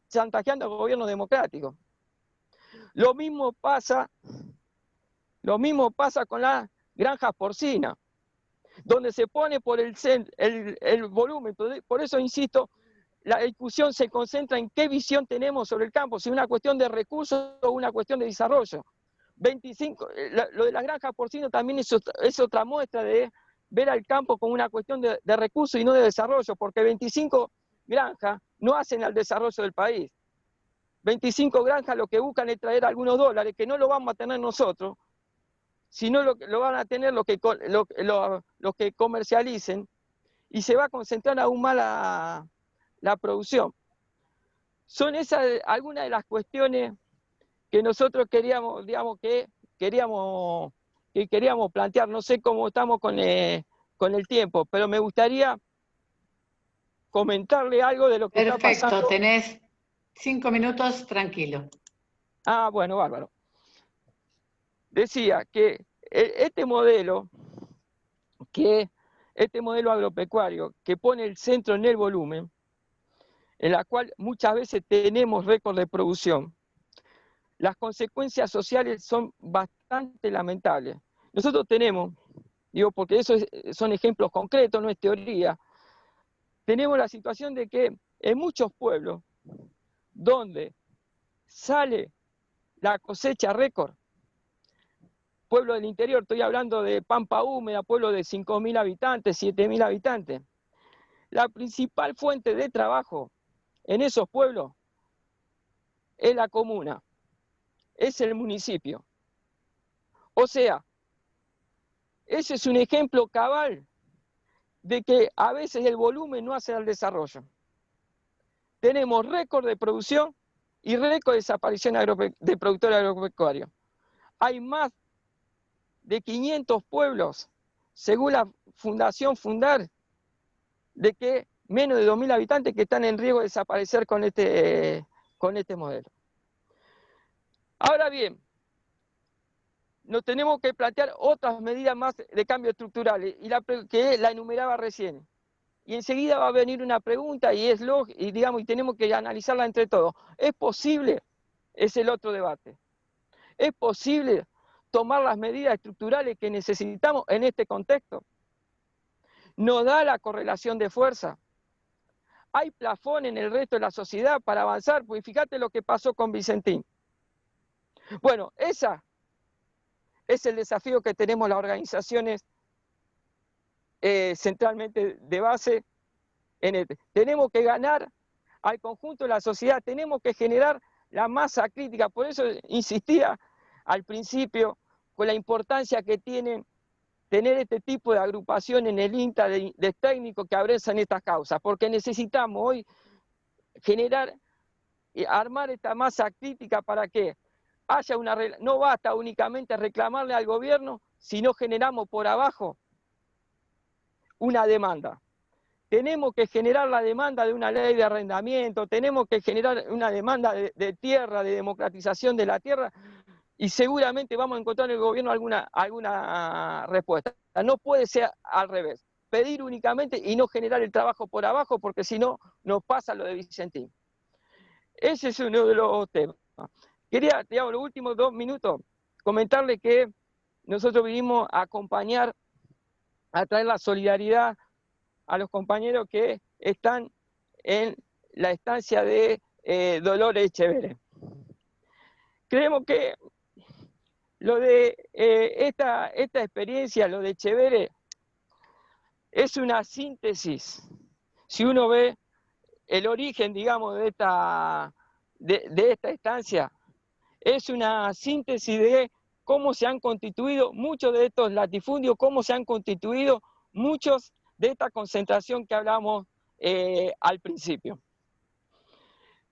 chantajeando a gobiernos democráticos. Lo mismo pasa con las granjas porcinas, donde se pone por el volumen. Por eso insisto, la discusión se concentra en qué visión tenemos sobre el campo, si es una cuestión de recursos o una cuestión de desarrollo. Lo de las granjas porcinas también es otra muestra de ver al campo como una cuestión de recursos y no de desarrollo, porque 25 granjas no hacen al desarrollo del país. 25 granjas lo que buscan es traer algunos dólares, que no lo vamos a tener nosotros, sino lo van a tener los que comercialicen, y se va a concentrar aún más la producción. Son esas algunas de las cuestiones que nosotros queríamos plantear. No sé cómo estamos con el tiempo, pero me gustaría comentarle algo de lo que está pasando. Perfecto, tenés 5 minutos, tranquilo. Ah, bueno, bárbaro. Decía que este modelo agropecuario que pone el centro en el volumen, en la cual muchas veces tenemos récord de producción, las consecuencias sociales son bastante lamentables. Nosotros tenemos, porque son ejemplos concretos, no es teoría, tenemos la situación de que en muchos pueblos donde sale la cosecha récord. Pueblo del interior, estoy hablando de Pampa Húmeda, pueblo de 5.000 habitantes, 7.000 habitantes. La principal fuente de trabajo en esos pueblos es la comuna, es el municipio. O sea, ese es un ejemplo cabal de que a veces el volumen no hace al desarrollo. Tenemos récord de producción y récord de desaparición de productores agropecuarios. Hay más de 500 pueblos, según la Fundación Fundar, de que menos de 2.000 habitantes que están en riesgo de desaparecer con este modelo. Ahora bien, nos tenemos que plantear otras medidas más de cambio estructurales, que la enumeraba recién. Y enseguida va a venir una pregunta y tenemos que analizarla entre todos. ¿Es posible? Es el otro debate. ¿Es posible tomar las medidas estructurales que necesitamos en este contexto? ¿Nos da la correlación de fuerza? ¿Hay plafón en el resto de la sociedad para avanzar? Pues fíjate lo que pasó con Vicentín. Bueno, ese es el desafío que tenemos las organizaciones centralmente de base. Tenemos que ganar al conjunto de la sociedad, tenemos que generar la masa crítica. Por eso insistía al principio con la importancia que tienen tener este tipo de agrupación en el INTA de técnicos que abrazan estas causas, porque necesitamos hoy generar y armar esta masa crítica para que haya no basta únicamente reclamarle al gobierno, sino generamos por abajo una demanda. Tenemos que generar la demanda de una ley de arrendamiento, tenemos que generar una demanda de tierra, de democratización de la tierra, y seguramente vamos a encontrar en el gobierno alguna respuesta. No puede ser al revés, pedir únicamente y no generar el trabajo por abajo, porque si no, nos pasa lo de Vicentín. Ese es uno de los temas. Quería, digamos, los últimos 2 minutos, comentarle que nosotros vinimos a acompañar, a traer la solidaridad a los compañeros que están en la estancia de Dolores Echeverre. Creemos que lo de esta experiencia, lo de Echeverre, es una síntesis. Si uno ve el origen, digamos, de esta estancia, es una síntesis de cómo se han constituido muchos de estos latifundios, cómo se han constituido muchos de esta concentración que hablamos al principio.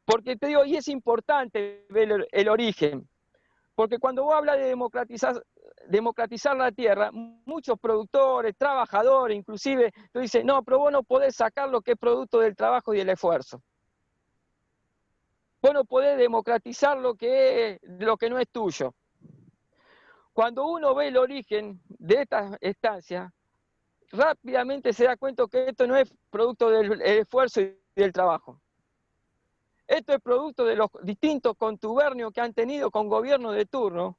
Porque te digo, y es importante ver el origen, porque cuando vos hablas de democratizar la tierra, muchos productores, trabajadores, inclusive, tú dices, no, pero vos no podés sacar lo que es producto del trabajo y del esfuerzo. Vos no podés democratizar lo que no es tuyo. Cuando uno ve el origen de esta estancia, rápidamente se da cuenta que esto no es producto del esfuerzo y del trabajo. Esto es producto de los distintos contubernios que han tenido con gobiernos de turno,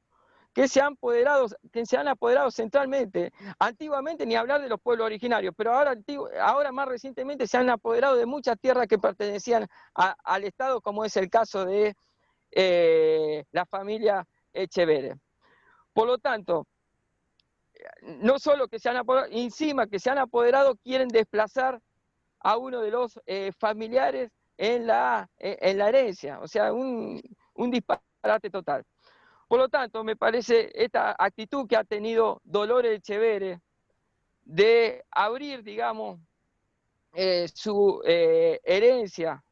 que se han apoderado centralmente. Antiguamente ni hablar de los pueblos originarios, pero ahora más recientemente se han apoderado de muchas tierras que pertenecían al Estado, como es el caso de la familia Echeverre. Por lo tanto, no solo que se han apoderado, encima que se han apoderado, quieren desplazar a uno de los familiares en la herencia, o sea, un disparate total. Por lo tanto, me parece esta actitud que ha tenido Dolores Echeverre de abrir, digamos, su herencia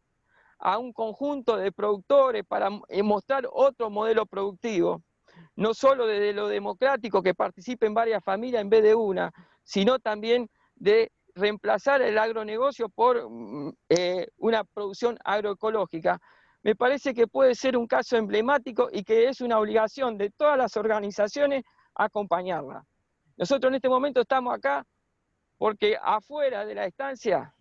a un conjunto de productores para mostrar otro modelo productivo, no solo desde lo democrático, que participen varias familias en vez de una, sino también de reemplazar el agronegocio por una producción agroecológica. Me parece que puede ser un caso emblemático y que es una obligación de todas las organizaciones acompañarla. Nosotros en este momento estamos acá porque afuera de la estancia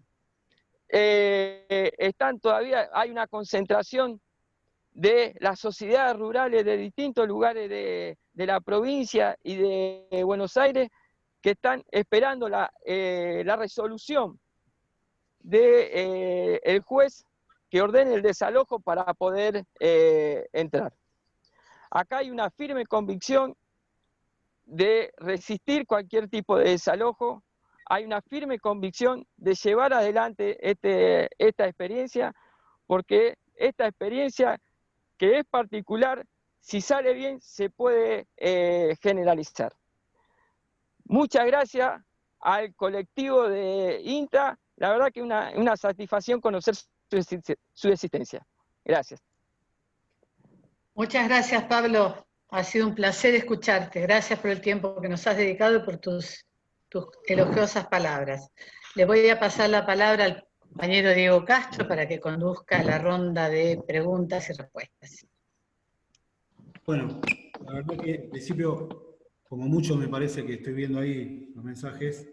hay una concentración de las sociedades rurales de distintos lugares de la provincia y de Buenos Aires que están esperando la resolución del juez que ordene el desalojo para poder entrar. Acá hay una firme convicción de resistir cualquier tipo de desalojo, hay una firme convicción de llevar adelante esta experiencia, porque esta experiencia que es particular, si sale bien, se puede generalizar. Muchas gracias al colectivo de INTA, la verdad que una satisfacción conocer su existencia. Gracias. Muchas gracias, Pablo. Ha sido un placer escucharte. Gracias por el tiempo que nos has dedicado y por tus elogiosas palabras. Le voy a pasar la palabra al compañero Diego Castro para que conduzca la ronda de preguntas y respuestas. Bueno, la verdad que en principio, como mucho me parece que estoy viendo ahí los mensajes,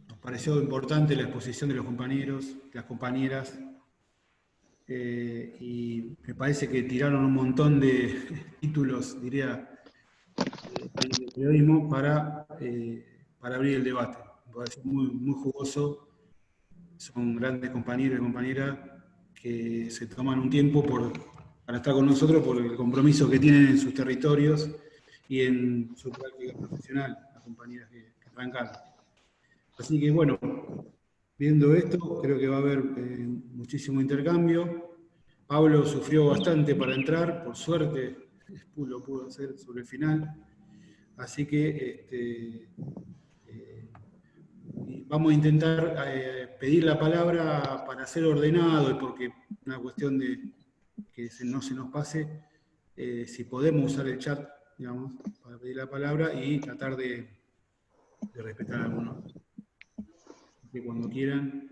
nos pareció importante la exposición de los compañeros, las compañeras, y me parece que tiraron un montón de títulos, diría, de periodismo para abrir el debate. Me pareció muy jugoso. Son grandes compañeros y compañeras que se toman un tiempo para estar con nosotros por el compromiso que tienen en sus territorios y en su práctica profesional, las compañeras que arrancaron. Así que bueno, viendo esto, creo que va a haber muchísimo intercambio. Pablo sufrió bastante para entrar, por suerte lo pudo hacer sobre el final. Así que vamos a intentar pedir la palabra para ser ordenado y porque una cuestión de que no se nos pase, si podemos usar el chat, digamos, para pedir la palabra y tratar de respetar algunos. Que cuando quieran.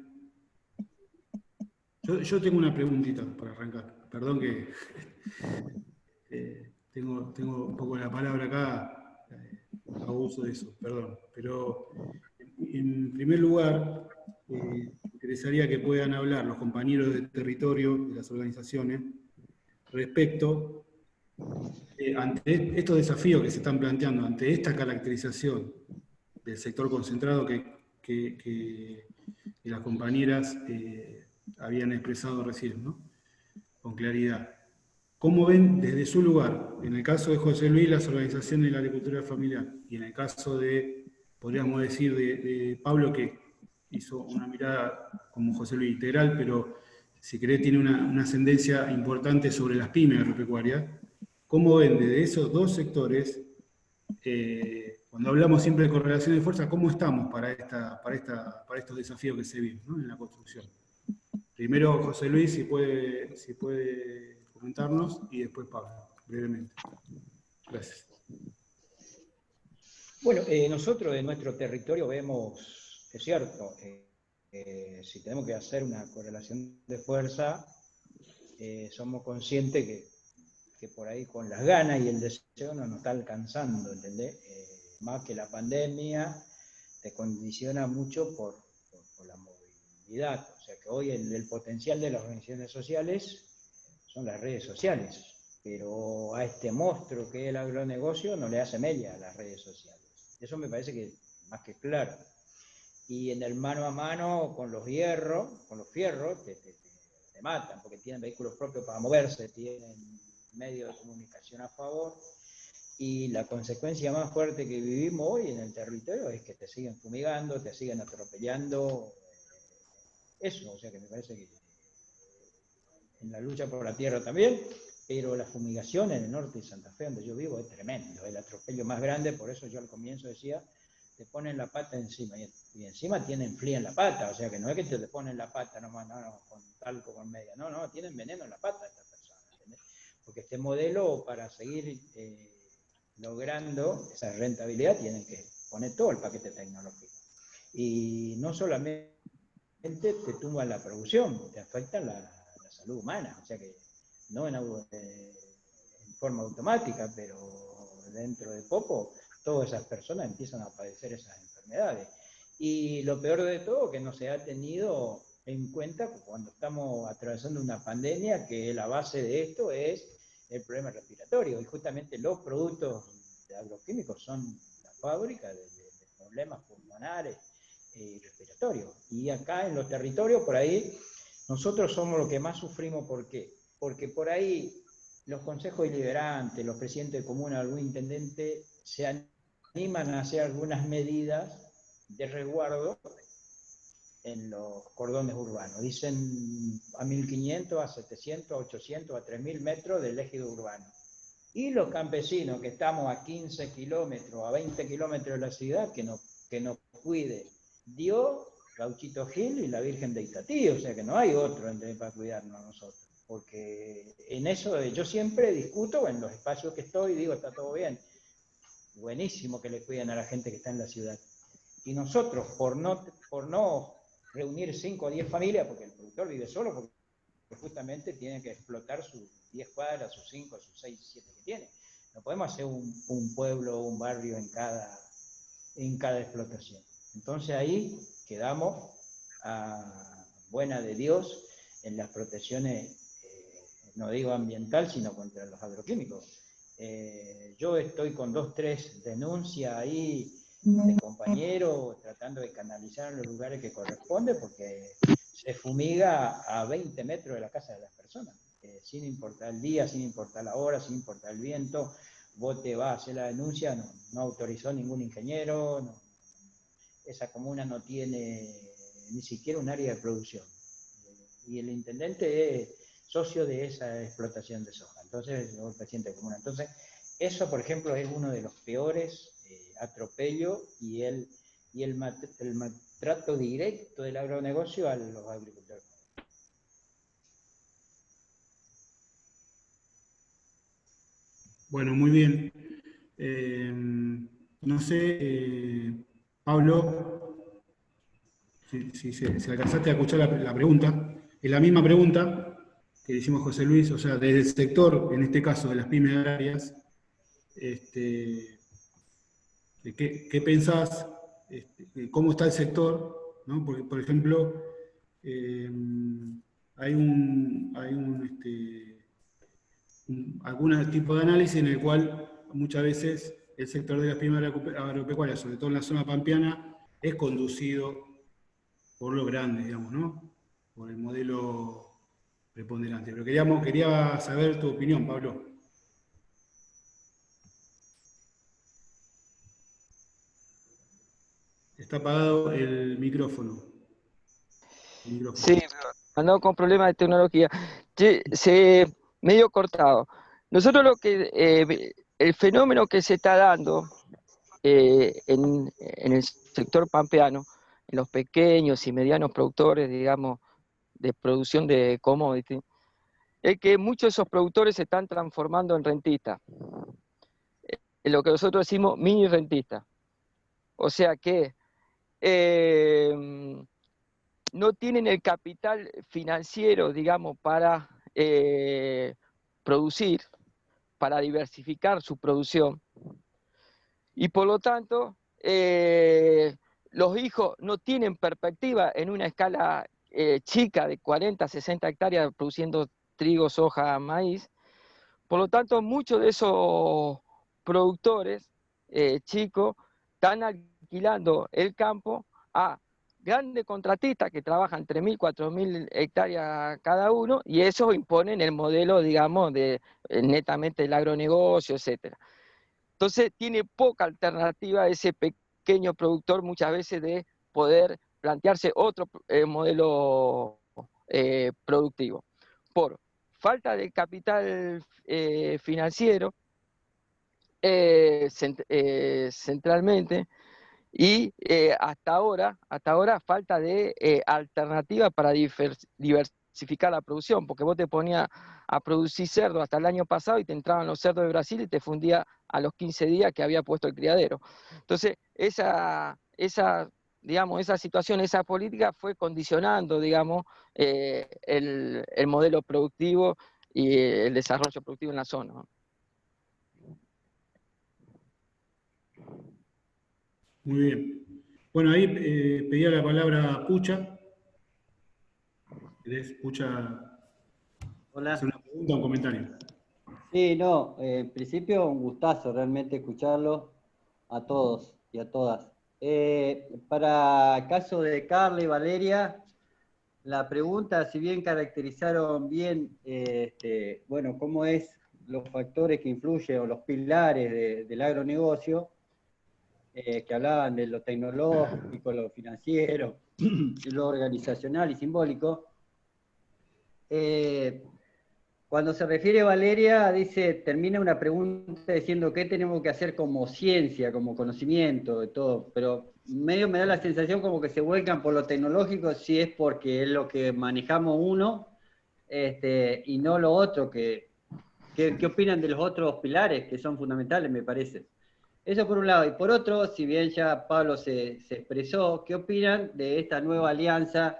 Yo tengo una preguntita para arrancar. Perdón que tengo un poco la palabra acá, hago uso de eso, perdón. Pero en primer lugar, me interesaría que puedan hablar los compañeros del territorio, de las organizaciones, respecto, ante estos desafíos que se están planteando, ante esta caracterización del sector concentrado que las compañeras habían expresado recién, ¿no? Con claridad. ¿Cómo ven desde su lugar, en el caso de José Luis, las organizaciones de la agricultura familiar, y en el caso de, podríamos decir, de Pablo, que hizo una mirada como José Luis integral, pero si querés tiene una ascendencia importante sobre las pymes agropecuarias? ¿Cómo ven desde esos dos sectores, cuando hablamos siempre de correlación de fuerza, cómo estamos para estos desafíos que se viven, ¿no?, en la construcción? Primero José Luis, si puede comentarnos, y después Pablo, brevemente. Gracias. Bueno, nosotros en nuestro territorio vemos, es cierto, si tenemos que hacer una correlación de fuerza, somos conscientes que por ahí con las ganas y el deseo no nos está alcanzando, ¿entendés? Más que la pandemia te condiciona mucho por la movilidad. O sea que hoy el potencial de las organizaciones sociales son las redes sociales, pero a este monstruo que es el agronegocio no le hace media a las redes sociales. Eso me parece que más que claro. Y en el mano a mano con los fierros, te matan, porque tienen vehículos propios para moverse, tienen medios de comunicación a favor, y la consecuencia más fuerte que vivimos hoy en el territorio es que te siguen fumigando, te siguen atropellando, eso, o sea que me parece que en la lucha por la tierra también, pero la fumigación en el norte de Santa Fe, donde yo vivo, es tremendo, el atropello más grande, por eso yo al comienzo decía, te ponen la pata encima, y encima tienen flea en la pata, o sea que no es que te ponen la pata nomás, no, con talco, con media, no, tienen veneno en la pata estas personas, ¿entendés? Porque este modelo, para seguir logrando esa rentabilidad, tienen que poner todo el paquete tecnológico. Y no solamente te tumban la producción, te afectan la salud humana, o sea que no en forma automática, pero dentro de poco todas esas personas empiezan a padecer esas enfermedades. Y lo peor de todo, que no se ha tenido en cuenta cuando estamos atravesando una pandemia, que la base de esto es el problema respiratorio, y justamente los productos agroquímicos son la fábrica de problemas pulmonares respiratorio. Y acá en los territorios, por ahí, nosotros somos los que más sufrimos. ¿Por qué? Porque por ahí los consejos deliberantes, los presidentes de comuna, algún intendente, se animan a hacer algunas medidas de resguardo en los cordones urbanos. Dicen a 1500, a 700, a 800, a 3000 metros del ejido urbano. Y los campesinos que estamos a 15 kilómetros, a 20 kilómetros de la ciudad, que nos cuide Dios, Gauchito Gil y la Virgen de Itatí, o sea que no hay otro para cuidarnos a nosotros. Porque en eso yo siempre discuto, en los espacios que estoy, digo, está todo bien, buenísimo que le cuiden a la gente que está en la ciudad. Y nosotros, por no reunir 5 o 10 familias, porque el productor vive solo, porque justamente tiene que explotar sus 10 cuadras, sus 5, sus 6, 7 que tiene. No podemos hacer un pueblo o un barrio en cada explotación. Entonces ahí quedamos a buena de Dios en las protecciones, no digo ambiental, sino contra los agroquímicos. Yo estoy con 2, 3 denuncias ahí de compañeros tratando de canalizar en los lugares que corresponde, porque se fumiga a 20 metros de la casa de las personas, sin importar el día, sin importar la hora, sin importar el viento. Vos te vas a hacer la denuncia, no autorizó ningún ingeniero, esa comuna no tiene ni siquiera un área de producción. Y el intendente es socio de esa explotación de soja, entonces, el presidente de comuna. Entonces, eso, por ejemplo, es uno de los peores atropellos y el maltrato directo del agronegocio a los agricultores. Bueno, muy bien. No sé, Pablo, si alcanzaste a escuchar la pregunta. Es la misma pregunta que le hicimos a José Luis, o sea, desde el sector, en este caso de las pymes agrarias, ¿qué pensás? ¿Cómo está el sector? ¿No? Porque, por ejemplo, hay algún tipo de análisis en el cual muchas veces el sector de las pymes agropecuarias, sobre todo en la zona pampeana, es conducido por los grandes, digamos, ¿no? Por el modelo preponderante. Pero quería saber tu opinión, Pablo. Está apagado el micrófono. Sí, andamos con problemas de tecnología. Se medio cortado. Nosotros el fenómeno que se está dando en el sector pampeano, en los pequeños y medianos productores, digamos, de producción de commodity, es que muchos de esos productores se están transformando en rentistas, en lo que nosotros decimos mini rentistas. O sea que no tienen el capital financiero, digamos, para producir, para diversificar su producción. Y por lo tanto, los hijos no tienen perspectiva en una escala chica de 40, 60 hectáreas produciendo trigo, soja, maíz. Por lo tanto, muchos de esos productores chicos están alquilando el campo a grandes contratistas que trabajan 3.000, 4.000 hectáreas cada uno, y eso imponen el modelo, digamos, de netamente el agronegocio, etc. Entonces tiene poca alternativa ese pequeño productor muchas veces de poder plantearse otro modelo productivo. Por falta de capital financiero centralmente, y hasta ahora falta de alternativa para diversificar la producción, porque vos te ponías a producir cerdo hasta el año pasado y te entraban los cerdos de Brasil y te fundía a los 15 días que había puesto el criadero. Entonces, esa situación, esa política fue condicionando, digamos, el modelo productivo y el desarrollo productivo en la zona, ¿no? Muy bien. Bueno, ahí pedía la palabra Pucha. ¿Querés, Pucha, Hola. hacer una pregunta o un comentario? Sí, no, en principio un gustazo realmente escucharlo a todos y a todas. Para el caso de Carla y Valeria, la pregunta, si bien caracterizaron bien, bueno, cómo es los factores que influyen o los pilares del agronegocio, que hablaban de lo tecnológico, lo financiero, lo organizacional y simbólico. Cuando se refiere a Valeria, termina una pregunta diciendo qué tenemos que hacer como ciencia, como conocimiento, de todo, pero medio me da la sensación como que se vuelcan por lo tecnológico si es porque es lo que manejamos uno, y no lo otro. ¿Qué opinan de los otros pilares que son fundamentales, me parece? Eso por un lado. Y por otro, si bien ya Pablo se expresó, ¿qué opinan de esta nueva alianza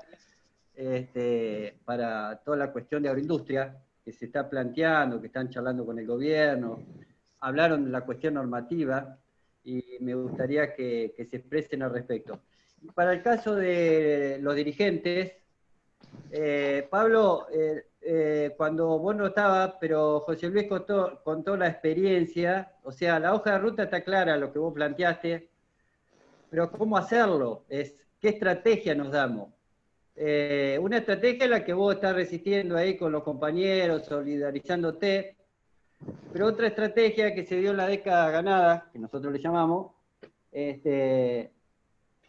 para toda la cuestión de agroindustria que se está planteando, que están charlando con el gobierno? Hablaron de la cuestión normativa y me gustaría que se expresen al respecto. Y para el caso de los dirigentes, Pablo, cuando vos no estabas, pero José Luis contó la experiencia, o sea, la hoja de ruta está clara, lo que vos planteaste, pero ¿cómo hacerlo? ¿Qué estrategia nos damos? Una estrategia es la que vos estás resistiendo ahí con los compañeros, solidarizándote, pero otra estrategia que se dio en la década ganada, que nosotros le llamamos, que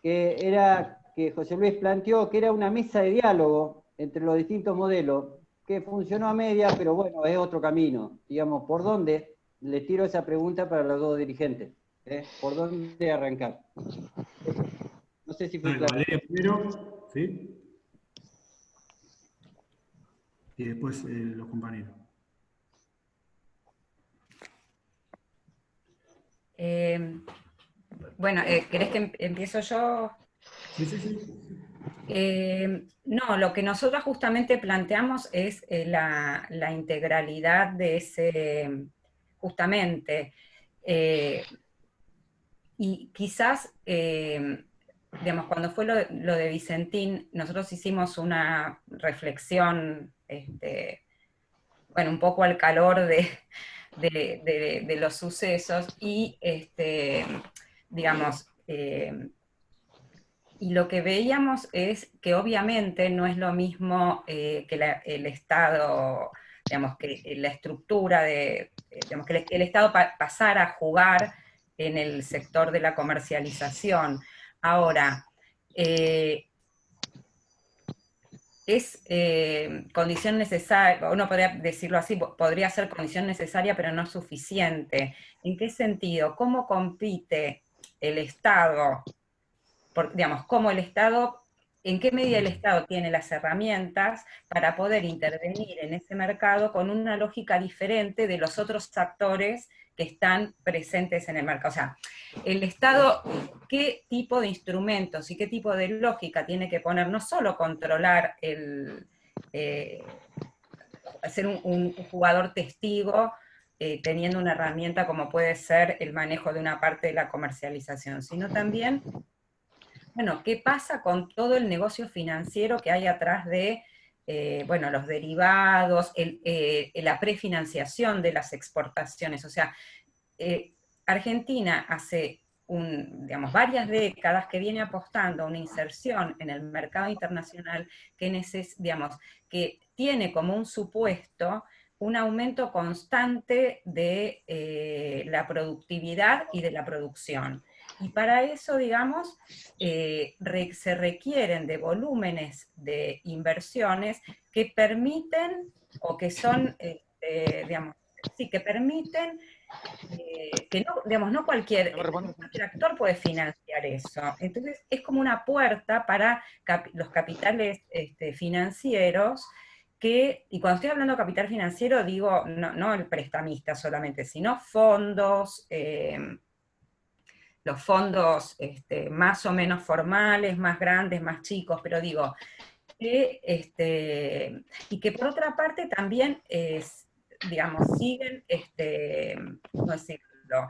era que José Luis planteó que era una mesa de diálogo entre los distintos modelos, que funcionó a media, pero bueno, es otro camino. Digamos, ¿por dónde? Les tiro esa pregunta para los dos dirigentes. ¿Por dónde arrancar? No sé si fue claro. Valeria primero, ¿sí? Y después los compañeros. Bueno, ¿querés que empiezo yo? Sí. No, lo que nosotros justamente planteamos es la integralidad de ese, justamente, y quizás, digamos, cuando fue lo de Vicentín, nosotros hicimos una reflexión, bueno, un poco al calor de los sucesos, y, digamos, y lo que veíamos es que obviamente no es lo mismo que el Estado, digamos, que la estructura digamos, que el Estado pasara a jugar en el sector de la comercialización. Ahora, es condición necesaria, uno podría decirlo así, podría ser condición necesaria, pero no suficiente. ¿En qué sentido? ¿Cómo compite el Estado? Digamos, cómo el Estado, en qué medida el Estado tiene las herramientas para poder intervenir en ese mercado con una lógica diferente de los otros actores que están presentes en el mercado. O sea, el Estado, ¿qué tipo de instrumentos y qué tipo de lógica tiene que poner? No solo controlar ser un jugador testigo, teniendo una herramienta como puede ser el manejo de una parte de la comercialización, sino también, bueno, ¿qué pasa con todo el negocio financiero que hay atrás de, bueno, los derivados, la prefinanciación de las exportaciones? O sea, Argentina hace digamos, varias décadas que viene apostando a una inserción en el mercado internacional digamos, que tiene como un supuesto un aumento constante de la productividad y de la producción. Y para eso, digamos, se requieren de volúmenes de inversiones que permiten, o que son, digamos, sí, que permiten que no, digamos, no cualquier actor puede financiar eso. Entonces, es como una puerta para los capitales financieros y cuando estoy hablando de capital financiero, digo, no el prestamista solamente, sino fondos, los fondos más o menos formales, más grandes, más chicos, pero digo, y que por otra parte también digamos, siguen, ¿cómo decirlo?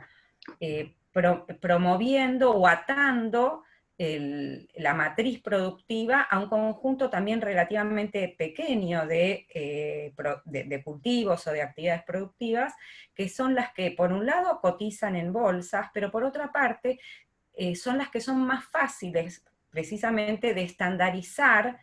Promoviendo o atando la matriz productiva a un conjunto también relativamente pequeño de cultivos o de actividades productivas, que son las que por un lado cotizan en bolsas, pero por otra parte son las que son más fáciles precisamente de estandarizar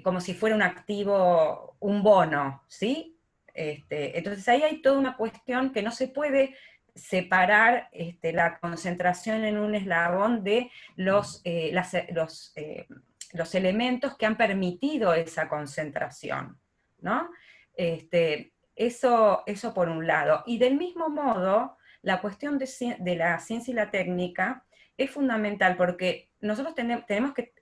como si fuera un activo, un bono, ¿sí? Entonces ahí hay toda una cuestión que no se puede separar la concentración en un eslabón de los elementos que han permitido esa concentración, ¿no? Eso por un lado. Y del mismo modo, la cuestión de la ciencia y la técnica es fundamental, porque nosotros tenemos que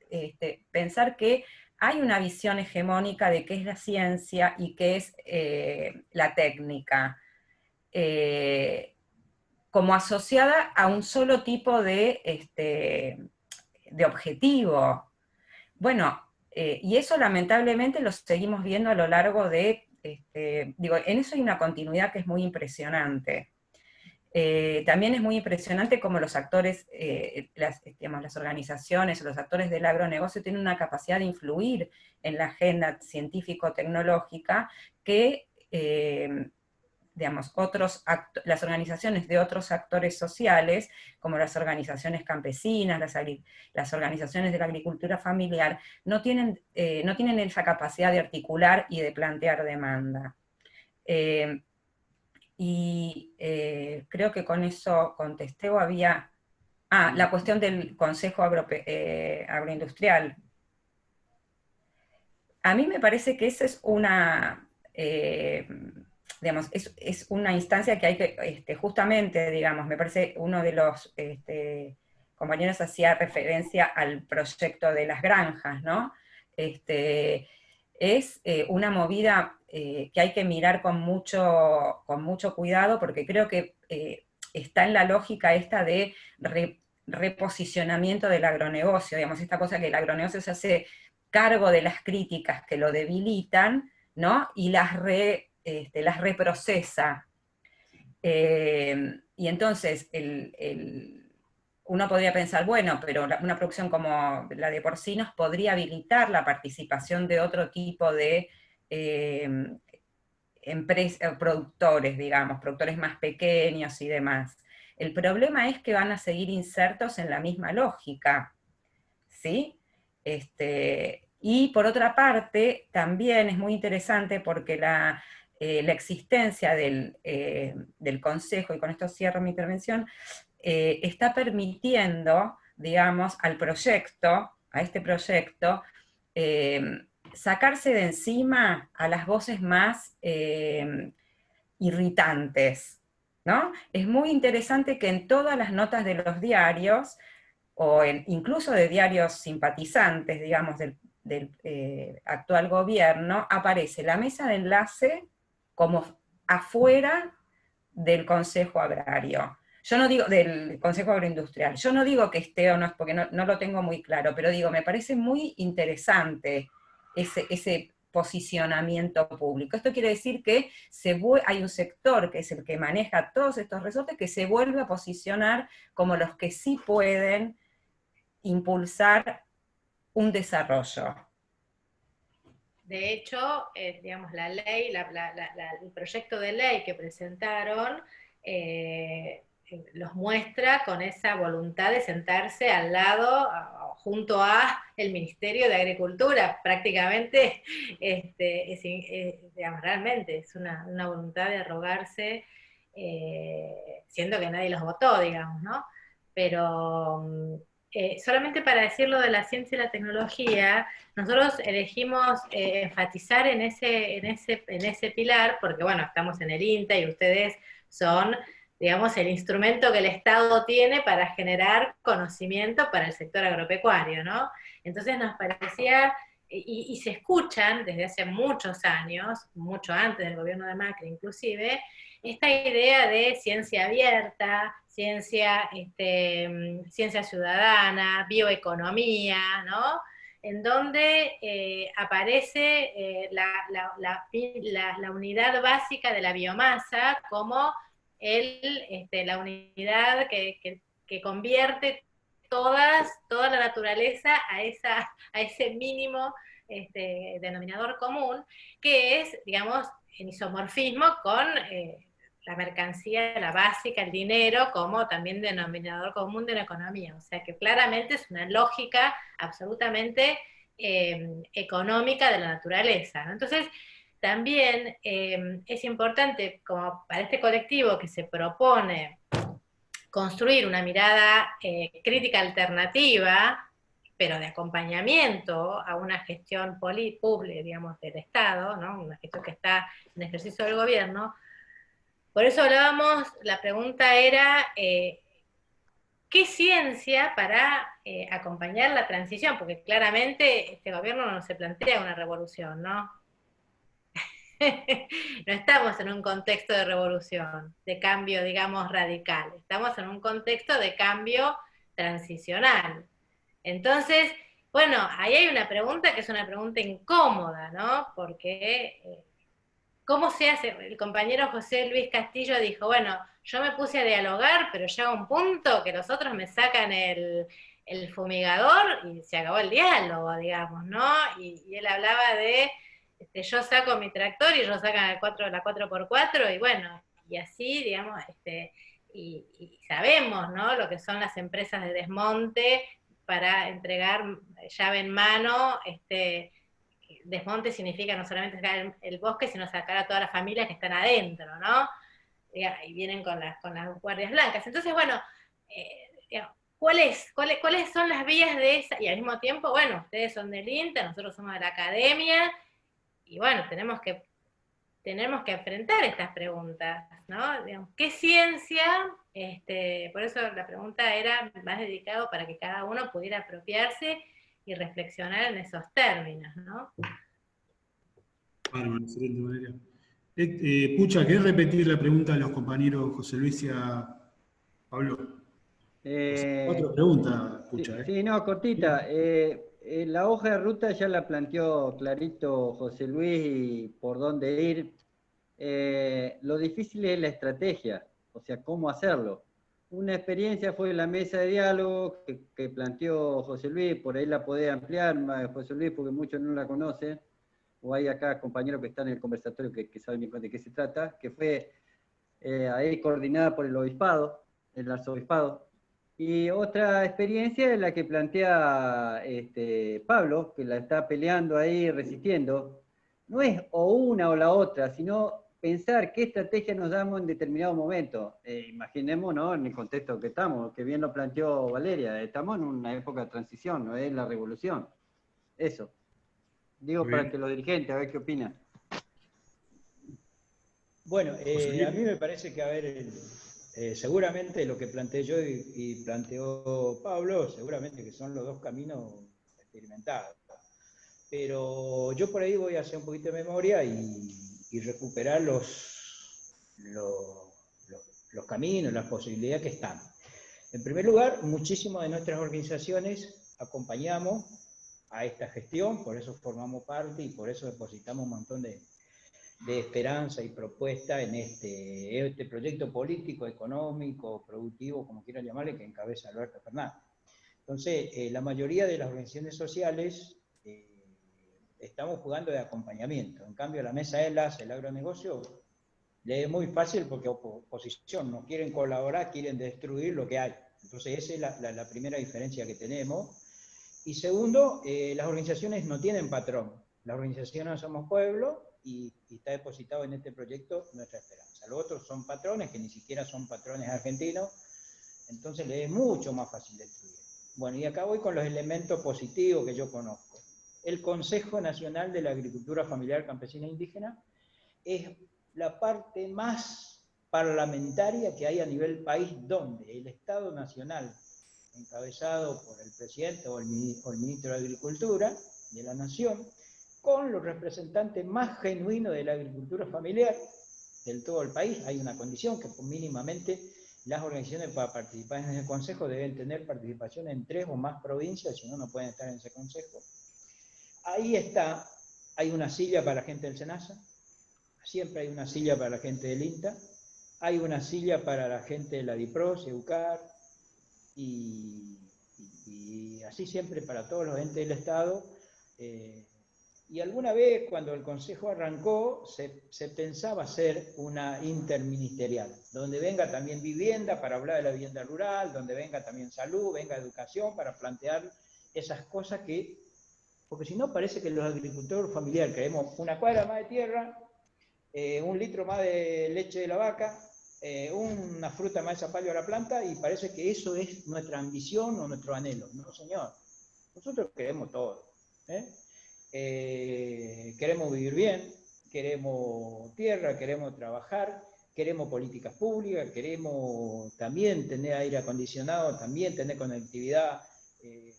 pensar que hay una visión hegemónica de qué es la ciencia y qué es la técnica, como asociada a un solo tipo de objetivo. Bueno, y eso lamentablemente lo seguimos viendo a lo largo de, en eso hay una continuidad que es muy impresionante. También es muy impresionante cómo los actores, las organizaciones o los actores del agronegocio tienen una capacidad de influir en la agenda científico-tecnológica que, las organizaciones de otros actores sociales, como las organizaciones campesinas, las organizaciones de la agricultura familiar, no tienen esa capacidad de articular y de plantear demanda. Creo que con eso contesté, o había... la cuestión del Consejo Agroindustrial. A mí me parece que esa es una, es una instancia que hay que, justamente, digamos, me parece uno de los compañeros hacía referencia al proyecto de las granjas, ¿no? Es una movida que hay que mirar con mucho cuidado, porque creo que está en la lógica esta de reposicionamiento del agronegocio, digamos, esta cosa que el agronegocio se hace cargo de las críticas que lo debilitan, ¿no? Y las reprocesa. Y entonces uno podría pensar, bueno, pero una producción como la de porcinos podría habilitar la participación de otro tipo de productores, digamos, productores más pequeños y demás. El problema es que van a seguir insertos en la misma lógica, ¿sí? Y por otra parte, también es muy interesante porque la existencia del Consejo, y con esto cierro mi intervención, está permitiendo, digamos, a este proyecto, sacarse de encima a las voces más irritantes, ¿no? Es muy interesante que en todas las notas de los diarios, o incluso de diarios simpatizantes, digamos, del actual gobierno, aparece la mesa de enlace como afuera del Consejo Agrario. Yo no digo, del Consejo Agroindustrial, yo no digo que esté o no, porque no lo tengo muy claro, pero digo, me parece muy interesante ese posicionamiento público. Esto quiere decir que hay un sector que es el que maneja todos estos resortes que se vuelve a posicionar como los que sí pueden impulsar un desarrollo. De hecho, digamos, la ley, el proyecto de ley que presentaron los muestra con esa voluntad de sentarse al lado, junto a el Ministerio de Agricultura. Prácticamente, digamos, realmente es una voluntad de arrogarse, siendo que nadie los votó, digamos, ¿no? Pero solamente para decir lo de la ciencia y la tecnología, nosotros elegimos enfatizar en ese pilar, porque bueno, estamos en el INTA y ustedes son, digamos, el instrumento que el Estado tiene para generar conocimiento para el sector agropecuario, ¿no? Entonces nos parecía, y se escuchan desde hace muchos años, mucho antes del gobierno de Macri inclusive, esta idea de ciencia abierta, ciencia ciudadana, bioeconomía, ¿no? En donde aparece la unidad básica de la biomasa como la unidad que convierte toda la naturaleza a ese mínimo denominador común, que es, digamos, en isomorfismo con la mercancía, la básica, el dinero, como también denominador común de la economía. O sea que claramente es una lógica absolutamente económica de la naturaleza, ¿no? Entonces, también es importante, como para este colectivo que se propone construir una mirada crítica alternativa, pero de acompañamiento a una gestión pública, digamos, del Estado, ¿no? Una gestión que está en ejercicio del gobierno. Por eso hablábamos, la pregunta era, ¿qué ciencia para acompañar la transición? Porque claramente este gobierno no se plantea una revolución, ¿no? No estamos en un contexto de revolución, de cambio, digamos, radical. Estamos en un contexto de cambio transicional. Entonces, bueno, ahí hay una pregunta que es una pregunta incómoda, ¿no? Porque, ¿cómo se hace? El compañero José Luis Castillo dijo, bueno, yo me puse a dialogar, pero llega un punto que los otros me sacan el fumigador y se acabó el diálogo, digamos, ¿no? Y él hablaba de, yo saco mi tractor y ellos sacan la 4x4, y bueno, y así, digamos, y sabemos, ¿no? Lo que son las empresas de desmonte para entregar llave en mano, desmonte significa no solamente sacar el bosque, sino sacar a todas las familias que están adentro, ¿no? Y vienen con las guardias blancas. Entonces, bueno, ¿cuáles son las vías de esa? Y al mismo tiempo, bueno, ustedes son del INTA, nosotros somos de la academia, y bueno, tenemos que enfrentar estas preguntas, ¿no? Digamos, ¿qué ciencia? Por eso la pregunta era más dedicado para que cada uno pudiera apropiarse y reflexionar en esos términos, ¿no? Bueno, excelente manera. Pucha, ¿querés repetir la pregunta a los compañeros José Luis y a Pablo? 4 preguntas, Pucha. Sí, no, cortita. La hoja de ruta ya la planteó clarito José Luis y por dónde ir. Lo difícil es la estrategia, o sea, cómo hacerlo. Una experiencia fue la mesa de diálogo que planteó José Luis, por ahí la podés ampliar, José Luis, porque muchos no la conocen, o hay acá compañeros que están en el conversatorio que saben bien de qué se trata, que fue ahí coordinada por el obispado, el arzobispado. Y otra experiencia es la que plantea Pablo, que la está peleando ahí, resistiendo. No es o una o la otra, sino pensar qué estrategia nos damos en determinado momento. Imaginemos, ¿no?, en el contexto que estamos, que bien lo planteó Valeria, estamos en una época de transición, no es la revolución. Eso. Digo para que los dirigentes, a ver qué opinan. Bueno, a mí me parece que, a ver, seguramente lo que planteé yo y planteó Pablo, seguramente que son los dos caminos experimentados. Pero yo por ahí voy a hacer un poquito de memoria y recuperar los caminos, las posibilidades que están. En primer lugar, muchísimas de nuestras organizaciones acompañamos a esta gestión, por eso formamos parte y por eso depositamos un montón de esperanza y propuesta en este proyecto político, económico, productivo, como quieran llamarle, que encabeza Alberto Fernández. Entonces, la mayoría de las organizaciones sociales estamos jugando de acompañamiento. En cambio, la mesa de enlace, el agronegocio, le es muy fácil porque oposición, no quieren colaborar, quieren destruir lo que hay. Entonces, esa es la primera diferencia que tenemos. Y segundo, las organizaciones no tienen patrón. Las organizaciones somos pueblo y está depositado en este proyecto nuestra esperanza. Los otros son patrones, que ni siquiera son patrones argentinos, entonces les es mucho más fácil destruir. Bueno, y acá voy con los elementos positivos que yo conozco. El Consejo Nacional de la Agricultura Familiar Campesina e Indígena es la parte más parlamentaria que hay a nivel país, donde el Estado Nacional, encabezado por el presidente o el ministro de Agricultura de la Nación, con los representantes más genuinos de la agricultura familiar del todo el país. Hay una condición que mínimamente las organizaciones para participar en ese consejo deben tener participación en 3 o más provincias, si no, no pueden estar en ese consejo. Ahí está, hay una silla para la gente del SENASA, siempre hay una silla para la gente del INTA, hay una silla para la gente de la DIPROS, EUCAR, y así siempre para todos los entes del Estado, Y alguna vez, cuando el Consejo arrancó, se pensaba hacer una interministerial, donde venga también vivienda para hablar de la vivienda rural, donde venga también salud, venga educación, para plantear esas cosas que, porque si no parece que los agricultores familiares queremos una cuadra más de tierra, 1 litro más de leche de la vaca, una fruta más de zapallo a la planta, y parece que eso es nuestra ambición o nuestro anhelo. No, señor, nosotros queremos todo, queremos vivir bien, queremos tierra, queremos trabajar, queremos políticas públicas, queremos también tener aire acondicionado, también tener conectividad,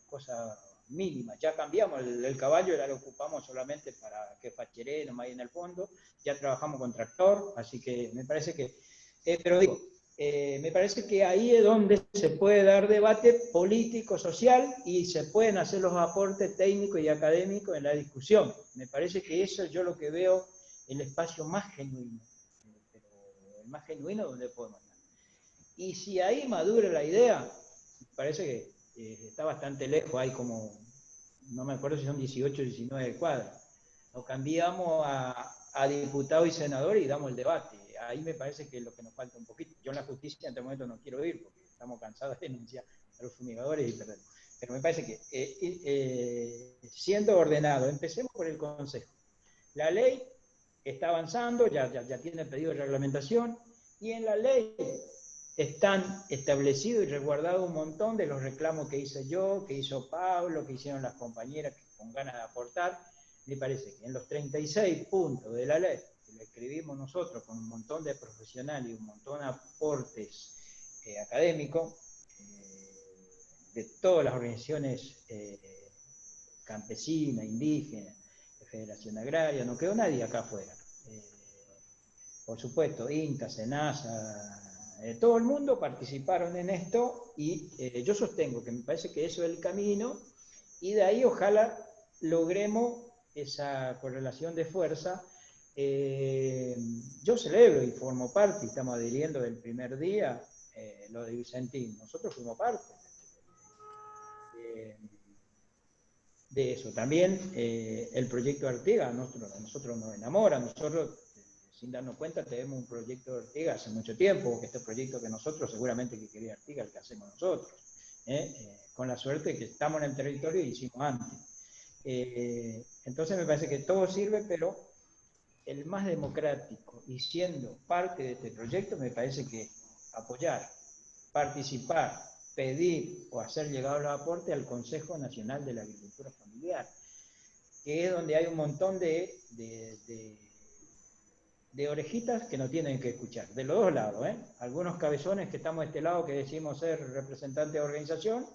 cosas mínimas. Ya cambiamos el caballo, ya lo ocupamos solamente para que facheré nomás ahí en el fondo, ya trabajamos con tractor, así que me parece que, pero digo, me parece que ahí es donde se puede dar debate político, social, y se pueden hacer los aportes técnicos y académicos en la discusión. Me parece que eso es yo lo que veo el espacio más genuino, pero el más genuino donde podemos andar. Y si ahí madura la idea, me parece que está bastante lejos, hay como, no me acuerdo si son 18 o 19 cuadras. Lo cambiamos a diputado y senador y damos el debate. Ahí me parece que es lo que nos falta un poquito. Yo en la justicia en este momento no quiero ir porque estamos cansados de denunciar a los fumigadores y perder. Pero me parece que siendo ordenado, empecemos por el Consejo. La ley está avanzando, ya tiene pedido de reglamentación, y en la ley están establecidos y resguardados un montón de los reclamos que hice yo, que hizo Pablo, que hicieron las compañeras con ganas de aportar. Me parece que en los 36 puntos de la ley, que lo escribimos nosotros con un montón de profesionales y un montón de aportes académicos, de todas las organizaciones campesinas, indígenas, de Federación Agraria, no quedó nadie acá afuera. Por supuesto, INTA, SENASA, todo el mundo participaron en esto, y yo sostengo que me parece que eso es el camino, y de ahí ojalá logremos esa correlación de fuerza. Yo celebro y formo parte, y estamos adhiriendo del primer día, lo de Vicentín. Nosotros fuimos parte de eso. También el proyecto Artigas, nosotros nos enamora, nosotros sin darnos cuenta tenemos un proyecto de Artigas hace mucho tiempo, que este proyecto que nosotros seguramente que quería Artigas, el que hacemos nosotros, con la suerte que estamos en el territorio y hicimos antes. Entonces me parece que todo sirve, pero el más democrático, y siendo parte de este proyecto, me parece que apoyar, participar, pedir o hacer llegar los aportes al Consejo Nacional de la Agricultura Familiar, que es donde hay un montón de orejitas que no tienen que escuchar, de los dos lados, algunos cabezones que estamos de este lado que decimos ser representantes de organización,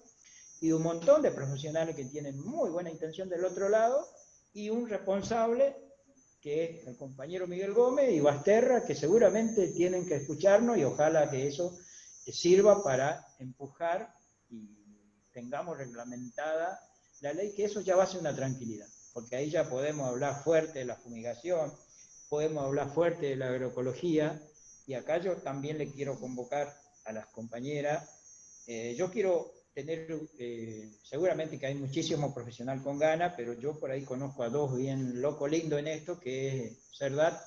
y un montón de profesionales que tienen muy buena intención del otro lado, y un responsable que es el compañero Miguel Gómez y Basterra, que seguramente tienen que escucharnos, y ojalá que eso sirva para empujar y tengamos reglamentada la ley, que eso ya va a ser una tranquilidad, porque ahí ya podemos hablar fuerte de la fumigación, podemos hablar fuerte de la agroecología, y acá yo también le quiero convocar a las compañeras. Yo quiero tener, seguramente que hay muchísimo profesional con ganas, pero yo por ahí conozco a dos bien loco lindo en esto, que es Cerdat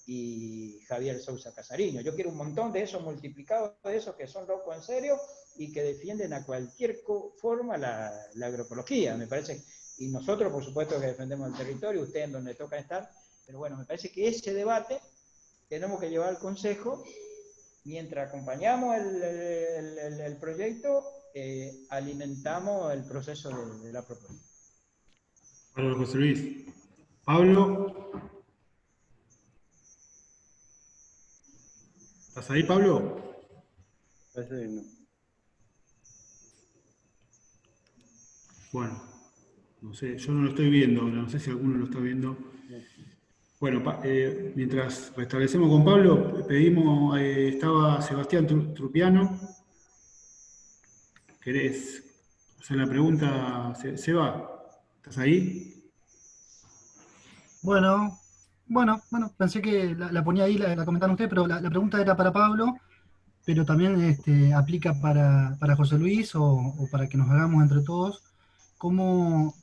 y Javier Sousa Casariño. Yo quiero un montón de esos multiplicados, de esos que son locos en serio y que defienden a cualquier forma la agroecología, me parece. Y nosotros, por supuesto, que defendemos el territorio, ustedes en donde toca estar. Pero bueno, me parece que ese debate tenemos que llevar al Consejo, mientras acompañamos el proyecto, alimentamos el proceso de la propuesta. Pablo José Luis. Pablo. ¿Estás ahí, Pablo? No. Bueno, no sé, yo no lo estoy viendo, no sé si alguno lo está viendo. Bueno, mientras restablecemos con Pablo, pedimos, estaba Sebastián Trupiano. ¿Querés hacer la pregunta? Seba, ¿estás ahí? Bueno, pensé que la ponía ahí, la comentaron ustedes, pero la pregunta era para Pablo, pero también aplica para José Luis o para que nos hagamos entre todos. cómo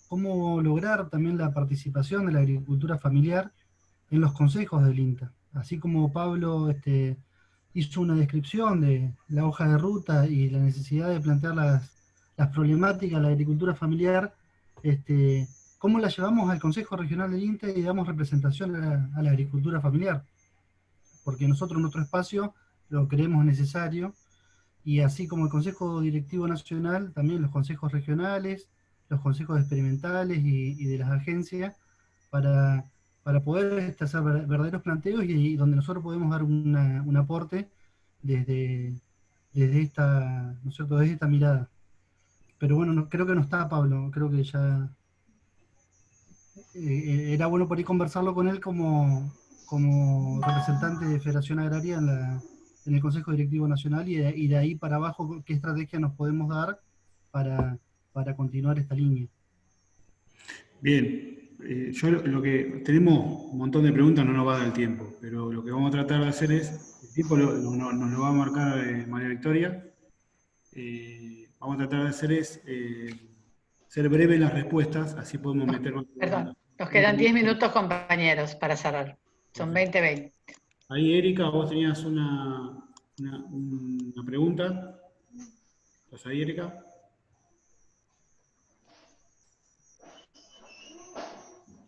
lograr también la participación de la agricultura familiar en los consejos del INTA. Así como Pablo hizo una descripción de la hoja de ruta y la necesidad de plantear las problemáticas de la agricultura familiar, ¿cómo la llevamos al Consejo Regional del INTA y damos representación a la agricultura familiar? Porque nosotros nuestro espacio lo creemos necesario, y así como el Consejo Directivo Nacional, también los consejos regionales, los consejos experimentales y de las agencias, para poder hacer verdaderos planteos y donde nosotros podemos dar un aporte desde esta, ¿no es cierto?, desde esta mirada. Pero bueno, creo que no está Pablo, creo que ya era bueno por ahí conversarlo con él como representante de Federación Agraria en el Consejo Directivo Nacional, y de ahí para abajo qué estrategia nos podemos dar para continuar esta línea. Bien, yo lo que tenemos un montón de preguntas, no nos va a dar el tiempo, pero lo que vamos a tratar de hacer es, el tiempo nos lo va a marcar María Victoria, vamos a tratar de hacer es ser breve en las respuestas, así podemos meter... Perdón, nos quedan 10 minutos, compañeros, para cerrar. Son 20-20. Ahí, Erika, vos tenías una pregunta. ¿Estás ahí, Erika?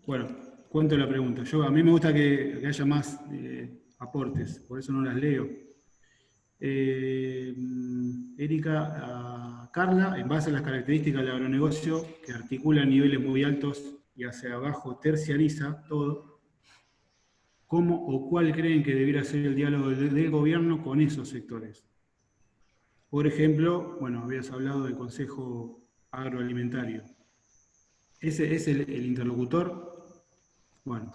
Bueno, cuento la pregunta. A mí me gusta que haya más aportes, por eso no las leo. Erika, Carla, en base a las características del agronegocio que articula niveles muy altos y hacia abajo terciariza todo, ¿cómo o cuál creen que debiera ser el diálogo del gobierno con esos sectores? Por ejemplo, bueno, habías hablado del Consejo Agroalimentario. ¿Ese es el interlocutor? Bueno,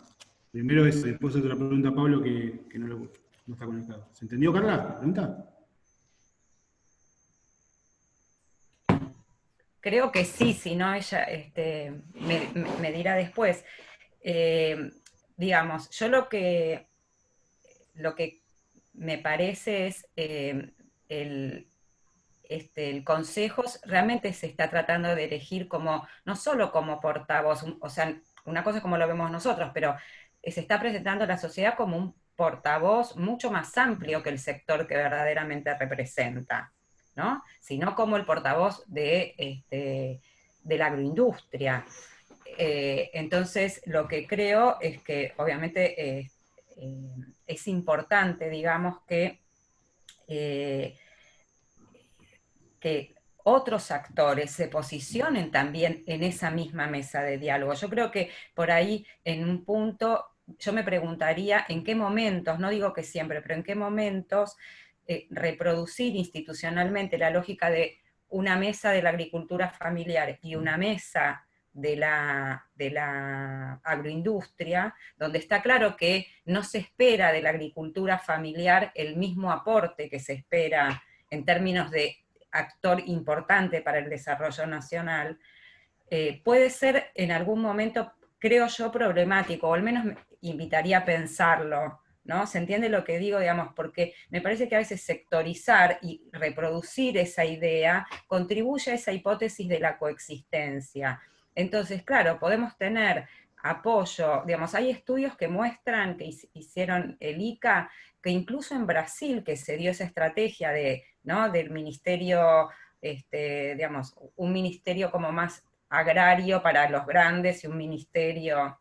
primero eso, después otra pregunta a Pablo que no está conectado. ¿Se entendió, Carla, la pregunta? Creo que sí, si no ella me dirá después. Digamos, yo lo que me parece es el consejo realmente se está tratando de elegir como, no solo como portavoz, o sea, una cosa es como lo vemos nosotros, pero se está presentando a la sociedad como un portavoz mucho más amplio que el sector que verdaderamente representa, ¿no? Sino como el portavoz de la agroindustria. Entonces, lo que creo es que, obviamente, es importante, digamos, que otros actores se posicionen también en esa misma mesa de diálogo. Yo creo que por ahí, en un punto, yo me preguntaría en qué momentos, no digo que siempre, pero en qué momentos reproducir institucionalmente la lógica de una mesa de la agricultura familiar y una mesa de la agroindustria, donde está claro que no se espera de la agricultura familiar el mismo aporte que se espera en términos de actor importante para el desarrollo nacional, puede ser en algún momento, creo yo, problemático, o al menos me invitaría a pensarlo, ¿no? ¿Se entiende lo que digo? Digamos, porque me parece que a veces sectorizar y reproducir esa idea contribuye a esa hipótesis de la coexistencia. Entonces, claro, podemos tener apoyo, digamos, hay estudios que muestran, que hicieron el ICA, que incluso en Brasil, que se dio esa estrategia ¿no?, del ministerio, digamos, un ministerio como más agrario para los grandes y un ministerio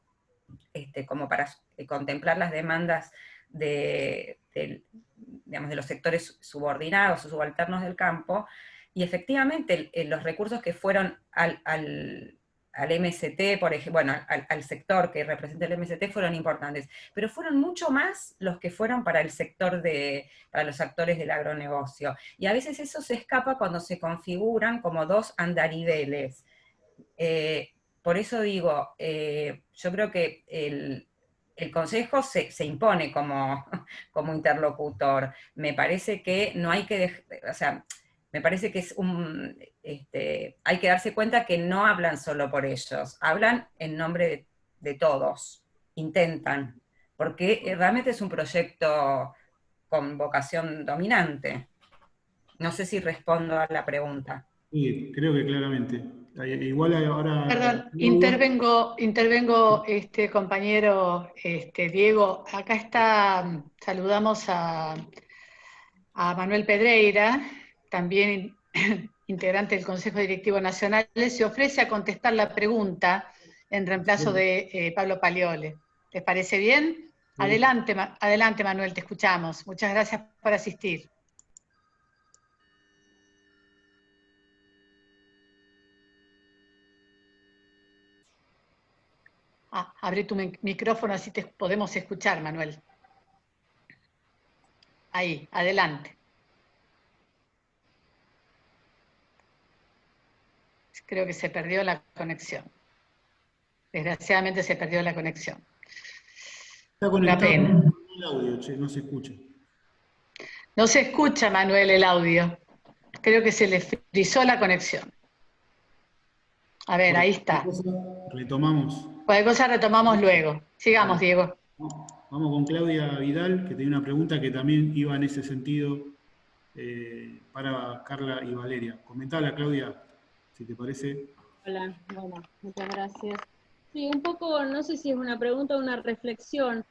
como para contemplar las demandas digamos, de los sectores subordinados o subalternos del campo, y efectivamente los recursos que fueron al MST, por ejemplo, bueno, al sector que representa el MST fueron importantes, pero fueron mucho más los que fueron para el sector para los actores del agronegocio. Y a veces eso se escapa cuando se configuran como dos andariveles. Por eso digo, yo creo que el Consejo se impone como interlocutor. Me parece que no hay que, o sea, me parece que hay que darse cuenta que no hablan solo por ellos, hablan en nombre de todos, intentan, porque realmente es un proyecto con vocación dominante. No sé si respondo a la pregunta. Sí, creo que claramente. Igual ahora... Perdón, intervengo, compañero Diego. Acá está, saludamos a Manuel Pedreira, también integrante del Consejo Directivo Nacional. Se ofrece a contestar la pregunta en reemplazo de Pablo Paliole. ¿Les parece bien? Sí. Adelante, Manuel, te escuchamos. Muchas gracias por asistir. Abre tu micrófono, así te podemos escuchar, Manuel. Ahí, adelante. Creo que se perdió la conexión. Desgraciadamente se perdió la conexión. Está Una conectado pena. el audio, che, no se escucha. No se escucha, Manuel, el audio. Creo que se le frizó la conexión. A ver, ahí está. Retomamos. Cualquier cosa retomamos luego. Sigamos, Diego. Vamos con Claudia Vidal, que tenía una pregunta que también iba en ese sentido para Carla y Valeria. Comentala, Claudia, si te parece. Hola, bueno, muchas gracias. Sí, un poco, no sé si es una pregunta o una reflexión.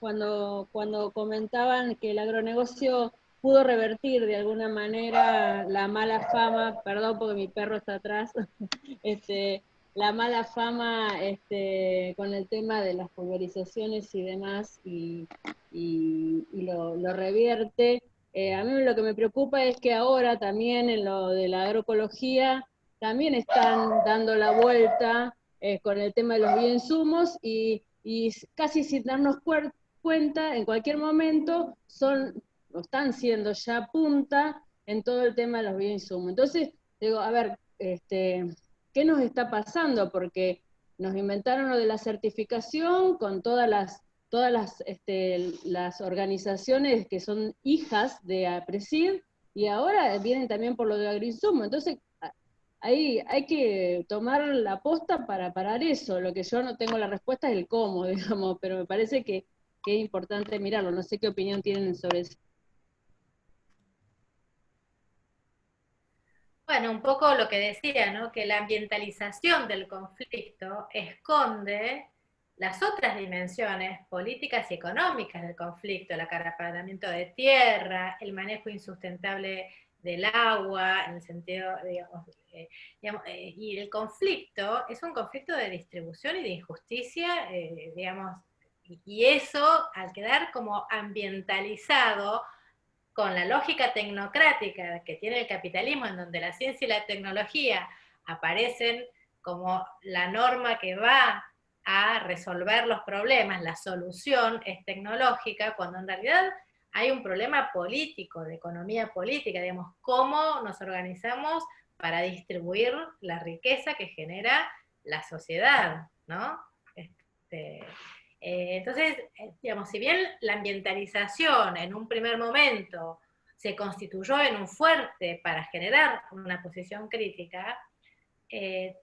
Cuando comentaban que el agronegocio pudo revertir de alguna manera la mala fama, perdón porque mi perro está atrás, la mala fama con el tema de las pulverizaciones y demás, y lo revierte. A mí lo que me preocupa es que ahora también en lo de la agroecología también están dando la vuelta con el tema de los bioinsumos y casi sin darnos cuenta, en cualquier momento están siendo ya punta en todo el tema de los bioinsumos. Entonces, digo, a ver, ¿qué nos está pasando? Porque nos inventaron lo de la certificación con todas las organizaciones que son hijas de APRESID, y ahora vienen también por lo de agroinsumo. Entonces, ahí hay que tomar la posta para parar eso. Lo que yo no tengo la respuesta es el cómo, digamos, pero me parece que es importante mirarlo. No sé qué opinión tienen sobre eso. Bueno, un poco lo que decía, ¿no? Que la ambientalización del conflicto esconde las otras dimensiones políticas y económicas del conflicto, el acaparamiento de tierra, el manejo insustentable del agua, en el sentido, y el conflicto es un conflicto de distribución y de injusticia, y eso, al quedar como ambientalizado, con la lógica tecnocrática que tiene el capitalismo, en donde la ciencia y la tecnología aparecen como la norma que va a resolver los problemas, la solución es tecnológica, cuando en realidad hay un problema político, de economía política, digamos, cómo nos organizamos para distribuir la riqueza que genera la sociedad, ¿no? Entonces, digamos, si bien la ambientalización en un primer momento se constituyó en un fuerte para generar una posición crítica,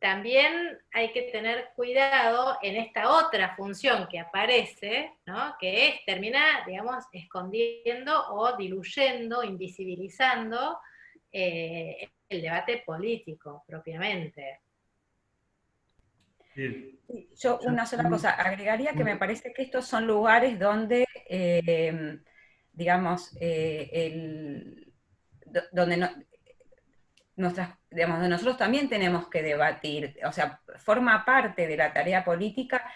también hay que tener cuidado en esta otra función que aparece, ¿no? Que termina, digamos, escondiendo o diluyendo, invisibilizando el debate político propiamente. Yo una sola cosa, agregaría que me parece que estos son lugares donde, digamos, donde digamos, nosotros también tenemos que debatir, o sea, forma parte de la tarea política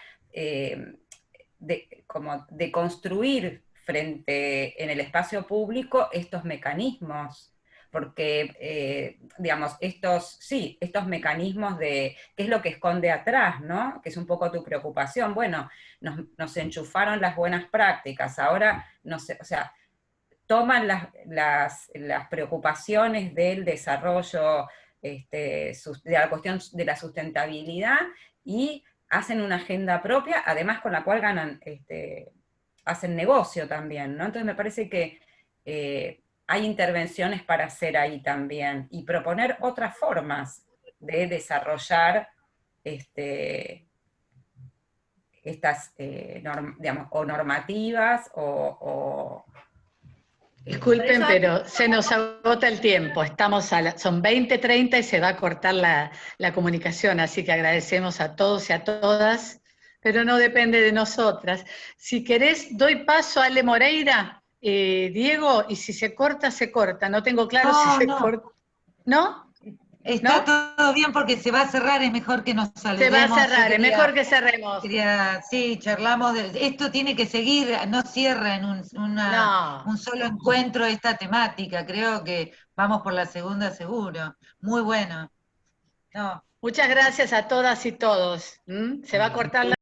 como de construir en el espacio público estos mecanismos, porque, digamos, estos mecanismos de qué es lo que esconde atrás, ¿no? Que es un poco tu preocupación. Bueno, nos enchufaron las buenas prácticas, ahora, no sé, o sea, toman las preocupaciones del desarrollo, de la cuestión de la sustentabilidad, y hacen una agenda propia, además con la cual ganan, hacen negocio también, ¿no? Entonces me parece que hay intervenciones para hacer ahí también, y proponer otras formas de desarrollar estas, digamos, o normativas, o Disculpen, Por eso- pero se nos agota el tiempo. Son 20:30 y se va a cortar la comunicación, así que agradecemos a todos y a todas, pero no depende de nosotras. Si querés, doy paso a Ale Moreira, Diego, y si se corta, se corta. No tengo claro si se corta. ¿No? Está ¿No? todo bien porque se va a cerrar, es mejor que nos saludemos. Se va a cerrar, Yo es mejor que cerremos. sí, charlamos, esto tiene que seguir, no cierra en No. un solo encuentro esta temática, creo que vamos por la segunda seguro, muy bueno. No. Muchas gracias a todas y todos. ¿Mm? Se va a cortar la